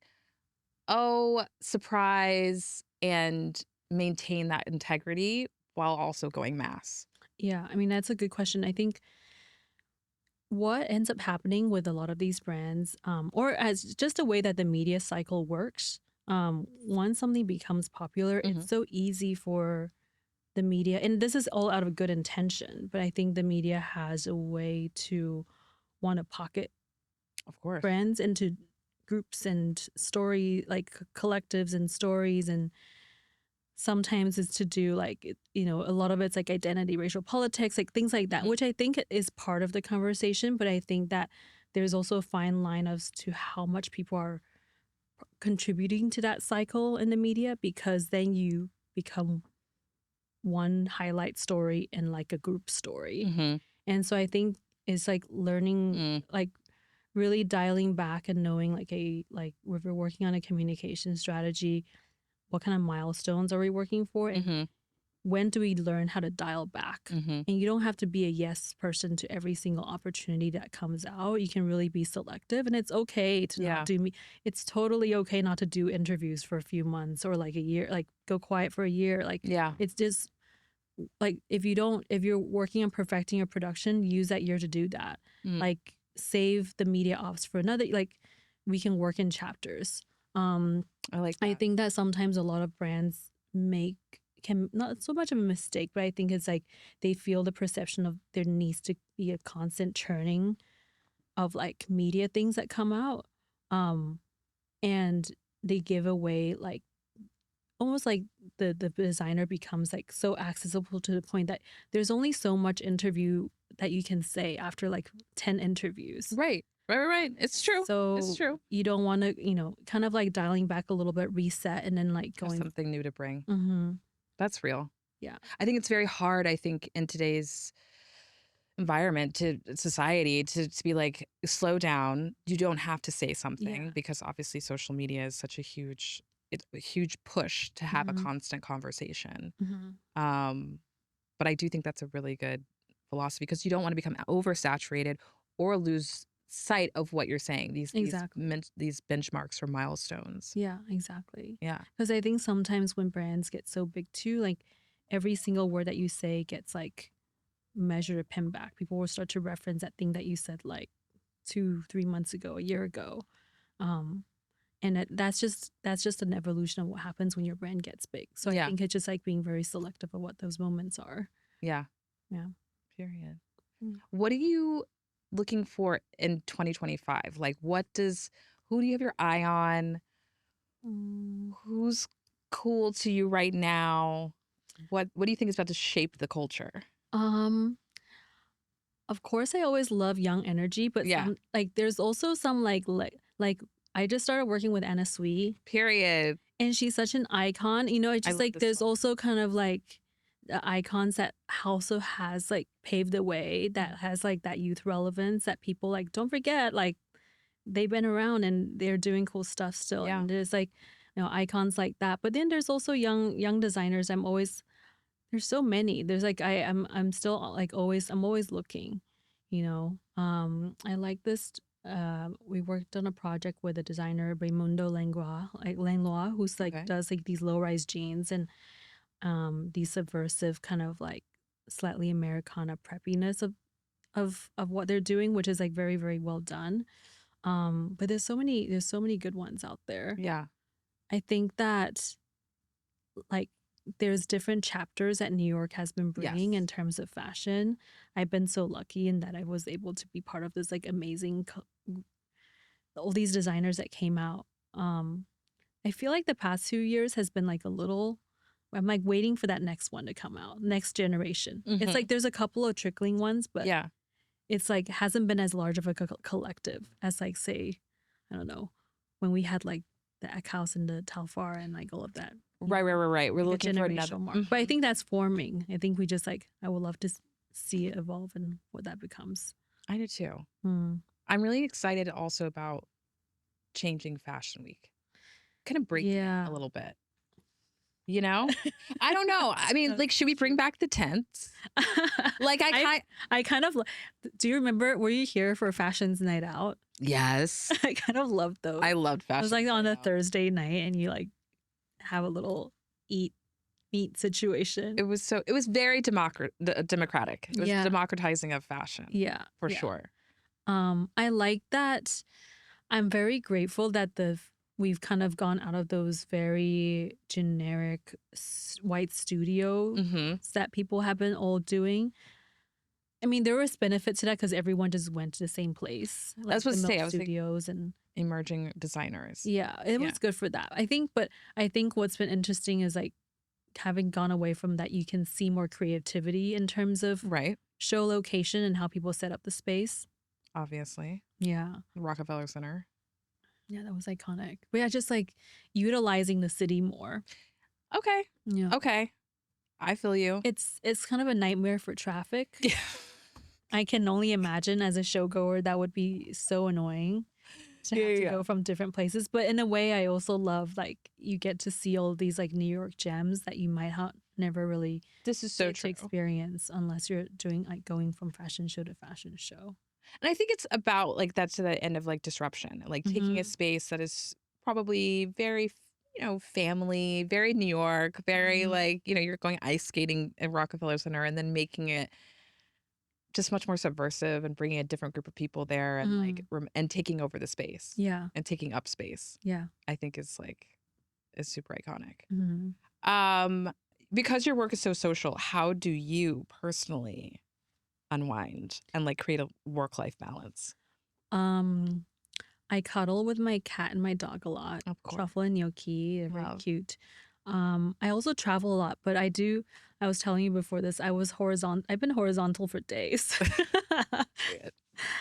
Speaker 1: surprise and maintain that integrity while also going mass?
Speaker 2: yeah, I mean that's a good question. I think what ends up happening with a lot of these brands, or as just a way that the media cycle works, once something becomes popular,
Speaker 1: Hmm.
Speaker 2: it's so easy for the media, and this is all out of good intention, but I think the media has a way to want to pocket
Speaker 1: Of course.
Speaker 2: brands into groups and story like collectives and stories, and sometimes it's to do like you know a lot of it's like identity, racial politics, like things like that,
Speaker 1: Hmm.
Speaker 2: which I think is part of the conversation, but I think that there's also a fine line as to how much people are contributing to that cycle in the media, because then you become one highlight story and like a group story.
Speaker 1: Hmm.
Speaker 2: And so I think it's like learning,
Speaker 1: Mm.
Speaker 2: like really dialing back and knowing like like if we're working on a communication strategy, what kind of milestones are we working for? And
Speaker 1: Hmm.
Speaker 2: when do we learn how to dial back?
Speaker 1: Hmm.
Speaker 2: And you don't have to be a yes person to every single opportunity that comes out. You can really be selective, and it's okay to
Speaker 1: Yeah.
Speaker 2: not do me. It's totally okay not to do interviews for a few months or like a year, like go quiet for a year. Like
Speaker 1: Yeah.
Speaker 2: it's just like if you're working on perfecting your production, use that year to do that.
Speaker 1: Mm.
Speaker 2: Like save the media ops for another, like we can work in chapters.
Speaker 1: I like
Speaker 2: I
Speaker 1: that.
Speaker 2: think that sometimes a lot of brands can not so much of a mistake, but I think it's like they feel the perception of there needs to be a constant churning of like media things that come out. Um and they give away like almost like the designer becomes like so accessible to the point that there's only so much interview that you can say after like 10 interviews.
Speaker 1: Right. Right. It's true. It's
Speaker 2: So
Speaker 1: true.
Speaker 2: you don't want to, you know, kind of like dialing back a little bit, reset, and then like
Speaker 1: Have
Speaker 2: going.
Speaker 1: something new to bring.
Speaker 2: Mm-hmm.
Speaker 1: That's real.
Speaker 2: Yeah.
Speaker 1: I think it's very hard, I think, in today's environment to society to be like, slow down. You don't have to say something
Speaker 2: Yeah.
Speaker 1: because obviously social media is such it's a huge push to have a
Speaker 2: Mm-hmm.
Speaker 1: constant conversation.
Speaker 2: Mm-hmm.
Speaker 1: Um, but I do think that's a really good philosophy because you don't want to become oversaturated or lose sight of what you're saying.
Speaker 2: Exactly.
Speaker 1: These benchmarks or milestones.
Speaker 2: Yeah, exactly.
Speaker 1: Yeah.
Speaker 2: Because I think sometimes when brands get so big too, like every single word that you say gets like measured or pinned back. People will start to reference that thing that you said like 2-3 months ago, a year ago. Um, and that's just an evolution of what happens when your brand gets big. So I
Speaker 1: Yeah.
Speaker 2: think it's just like being very selective of what those moments are.
Speaker 1: Yeah.
Speaker 2: Yeah.
Speaker 1: Period.
Speaker 2: Mm.
Speaker 1: What are you looking for in 2025? Like, who do you have your eye on?
Speaker 2: Mm.
Speaker 1: Who's cool to you right now? What do you think is about to shape the culture?
Speaker 2: Um, of course I always love young energy, but
Speaker 1: Yeah.
Speaker 2: some like there's also some like I just started working with Anna Sui,
Speaker 1: Period.
Speaker 2: and she's such an icon. You know, it's
Speaker 1: I
Speaker 2: just
Speaker 1: love
Speaker 2: like
Speaker 1: this
Speaker 2: there's
Speaker 1: woman.
Speaker 2: also kind of like the icons that also has like paved the way, that has like that youth relevance that people like don't forget, like they've been around and they're doing cool stuff still.
Speaker 1: Yeah.
Speaker 2: And there's like, icons like that. But then there's also young designers. There's so many. There's like I'm still like I'm always looking, I like this. We worked on a project with a designer, Raimundo Langlois, who's like
Speaker 1: Okay.
Speaker 2: does like these low-rise jeans and these subversive kind of like slightly Americana preppiness of what they're doing, which is like very, very well done. But there's so many good ones out there.
Speaker 1: Yeah.
Speaker 2: I think that like there's different chapters that New York has been bringing
Speaker 1: Yes.
Speaker 2: in terms of fashion. I've been so lucky in that I was able to be part of this like amazing all these designers that came out. I feel like the past few years has been like a little, I'm like waiting for that next one to come out, next generation. It's
Speaker 1: Mhm.
Speaker 2: like there's a couple of trickling ones, but
Speaker 1: Yeah.
Speaker 2: it's like hasn't been as large of a collective as like, say, I don't know, when we had like the Eck House and the Talfar and like all of that.
Speaker 1: Right. We're
Speaker 2: Like a
Speaker 1: looking for another.
Speaker 2: generational mark. But I think that's forming. I think we just like, I would love to see it evolve and what that becomes.
Speaker 1: I do too.
Speaker 2: Mm.
Speaker 1: I'm really excited also about changing Fashion Week. Kind of breaking it a little bit. You know? I don't know. I mean, like, should we bring back the tents? Like,
Speaker 2: I kind of, do you remember, were you here for Fashion's Night Out?
Speaker 1: Yes.
Speaker 2: I kind of loved those.
Speaker 1: I loved Fashion.
Speaker 2: It was like on a Thursday night and you like have a little meet situation.
Speaker 1: It was very democratic. It was democratizing of fashion.
Speaker 2: Yeah.
Speaker 1: For sure.
Speaker 2: I like that. I'm very grateful that we've kind of gone out of those very generic white studios that people have been all doing. I mean, there was benefit to that because everyone just went to the same place. Like
Speaker 1: That's what
Speaker 2: the
Speaker 1: I
Speaker 2: Milk
Speaker 1: was
Speaker 2: Studios and
Speaker 1: emerging designers.
Speaker 2: Yeah, it was good for that. I think what's been interesting is like having gone away from that, you can see more creativity in terms of show location and how people set up the space.
Speaker 1: Obviously.
Speaker 2: Yeah.
Speaker 1: Rockefeller Center.
Speaker 2: Yeah, that was iconic. But yeah, just like utilizing the city more.
Speaker 1: Okay.
Speaker 2: Yeah.
Speaker 1: Okay. I feel you.
Speaker 2: It's kind of a nightmare for traffic. I can only imagine as a showgoer that would be so annoying to have to go from different places. But in a way, I also love like you get to see all these like New York gems that you might never really
Speaker 1: this is so
Speaker 2: get
Speaker 1: true.
Speaker 2: to experience unless you're doing like going from fashion show to fashion show.
Speaker 1: And I think it's about like that's to the end of like disruption, like taking a space that is probably very, family, very New York, very like, you're going ice skating at Rockefeller Center and then making it just much more subversive and bringing a different group of people there and like and taking over the space.
Speaker 2: Yeah.
Speaker 1: And taking up space.
Speaker 2: Yeah.
Speaker 1: I think is super iconic. Because your work is so social, how do you personally unwind and like create a work-life balance?
Speaker 2: I cuddle with my cat and my dog a lot.
Speaker 1: Of course.
Speaker 2: Truffle and Gnocchi, they're very cute. I also travel a lot, but I was telling you before this, I've been horizontal for days.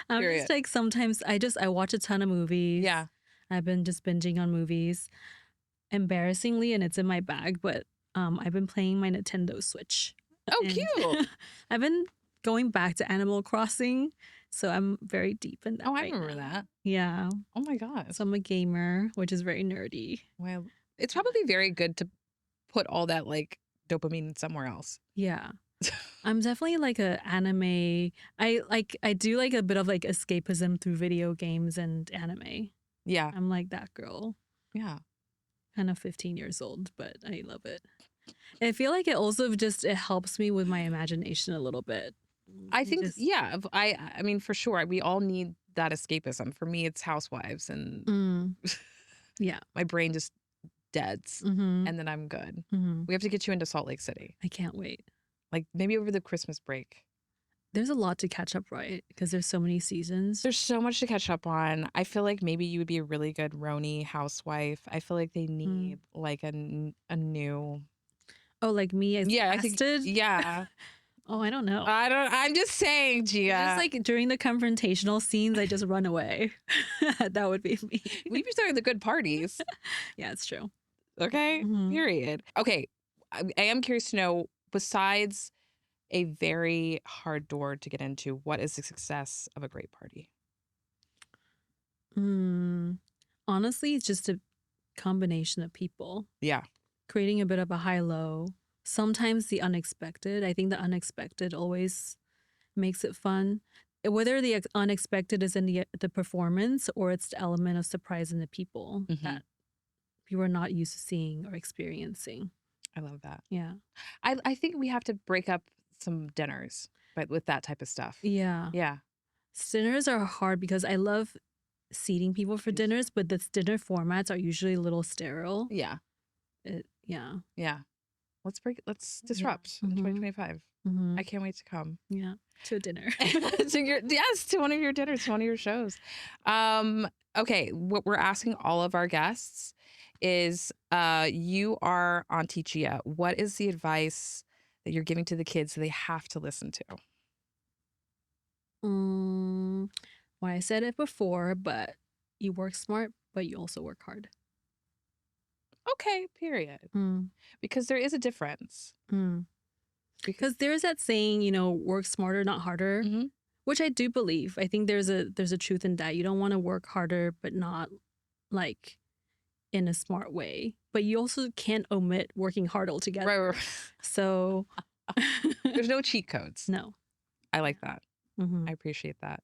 Speaker 2: I'm just like, sometimes I watch a ton of movies.
Speaker 1: Yeah.
Speaker 2: I've been just binging on movies. Embarrassingly, and it's in my bag, but I've been playing my Nintendo Switch.
Speaker 1: Oh, cute.
Speaker 2: I've been going back to Animal Crossing, so I'm very deep in that.
Speaker 1: Oh, I remember that.
Speaker 2: Yeah.
Speaker 1: Oh my gosh.
Speaker 2: So I'm a gamer, which is very nerdy.
Speaker 1: Well, it's probably very good to put all that like dopamine somewhere else.
Speaker 2: Yeah. I'm definitely like a anime. I do like a bit of like escapism through video games and anime.
Speaker 1: Yeah.
Speaker 2: I'm like that girl.
Speaker 1: Yeah.
Speaker 2: Kind of 15 years old, but I love it. I feel like it also it helps me with my imagination a little bit.
Speaker 1: I think, I mean, for sure, we all need that escapism. For me, it's Housewives and
Speaker 2: yeah,
Speaker 1: my brain just deads and then I'm good. We have to get you into Salt Lake City.
Speaker 2: I can't wait.
Speaker 1: Like maybe over the Christmas break.
Speaker 2: There's a lot to catch up, right? Because there's so many seasons.
Speaker 1: There's so much to catch up on. I feel like maybe you would be a really good Roni housewife. I feel like they need like a new.
Speaker 2: Oh, like me as casted?
Speaker 1: Yeah.
Speaker 2: Oh, I don't know.
Speaker 1: I'm just saying, Gia.
Speaker 2: Just like during the confrontational scenes, I just run away. That would be me.
Speaker 1: We'd be starting the good parties.
Speaker 2: Yeah, it's true.
Speaker 1: Okay. Period. Okay. I am curious to know, besides a very hard door to get into, what is the success of a great party?
Speaker 2: Honestly, it's just a combination of people
Speaker 1: Yeah.
Speaker 2: creating a bit of a high-low. Sometimes the unexpected. I think the unexpected always makes it fun. Whether the unexpected is in the performance or it's the element of surprise in the people that people are not used to seeing or experiencing.
Speaker 1: I love that.
Speaker 2: Yeah.
Speaker 1: I think we have to break up some dinners, but with that type of stuff.
Speaker 2: Yeah.
Speaker 1: Yeah.
Speaker 2: Dinners are hard because I love seating people for dinners, but the dinner formats are usually a little sterile.
Speaker 1: Yeah.
Speaker 2: Yeah.
Speaker 1: Yeah. Let's disrupt in 2025. I can't wait to come.
Speaker 2: Yeah. To a dinner.
Speaker 1: to one of your dinners, to one of your shows. Okay, what we're asking all of our guests is you are Auntie Gia. What is the advice that you're giving to the kids that they have to listen to?
Speaker 2: Well, I said it before, but you work smart, but you also work hard.
Speaker 1: Okay, period. Because there is a difference.
Speaker 2: Because there's that saying, work smarter, not harder, which I do believe. I think there's a truth in that. You don't want to work harder, but not like in a smart way. But you also can't omit working hard altogether.
Speaker 1: Right.
Speaker 2: So
Speaker 1: there's no cheat codes.
Speaker 2: No.
Speaker 1: I like that. I appreciate that.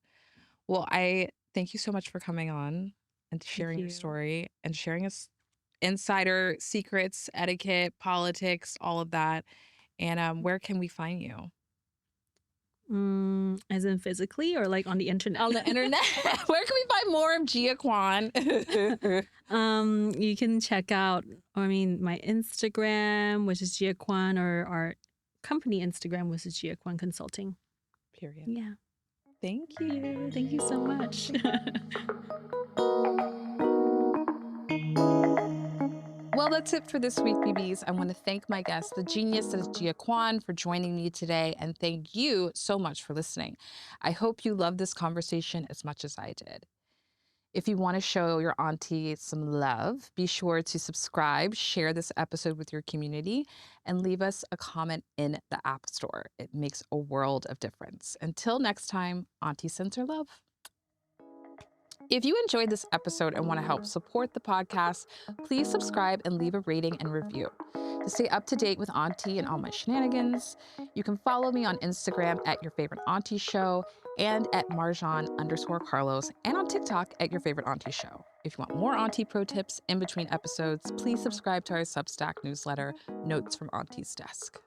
Speaker 1: Well, I thank you so much for coming on and sharing your story and sharing us insider secrets, etiquette, politics, all of that. And where can we find you?
Speaker 2: As in physically or like on the internet?
Speaker 1: On the internet. Where can we find more of Gia Kuan?
Speaker 2: You can check out, my Instagram, which is Gia Kuan, or our company Instagram, which is Gia Kuan Consulting.
Speaker 1: Period.
Speaker 2: Yeah.
Speaker 1: Thank you.
Speaker 2: Thank you so much.
Speaker 1: Well, that's it for this week, BBs. I want to thank my guest, the genius that is Gia Kuan, for joining me today. And thank you so much for listening. I hope you loved this conversation as much as I did. If you want to show your auntie some love, be sure to subscribe, share this episode with your community, and leave us a comment in the App Store. It makes a world of difference. Until next time, Auntie sends her love. If you enjoyed this episode and want to help support the podcast, please subscribe and leave a rating and review. To stay up to date with Auntie and all my shenanigans, you can follow me on Instagram at Your Favorite Auntie Show and at Marjan_Carlos, and on TikTok at Your Favorite Auntie Show. If you want more Auntie pro tips in between episodes, please subscribe to our Substack newsletter, Notes from Auntie's Desk.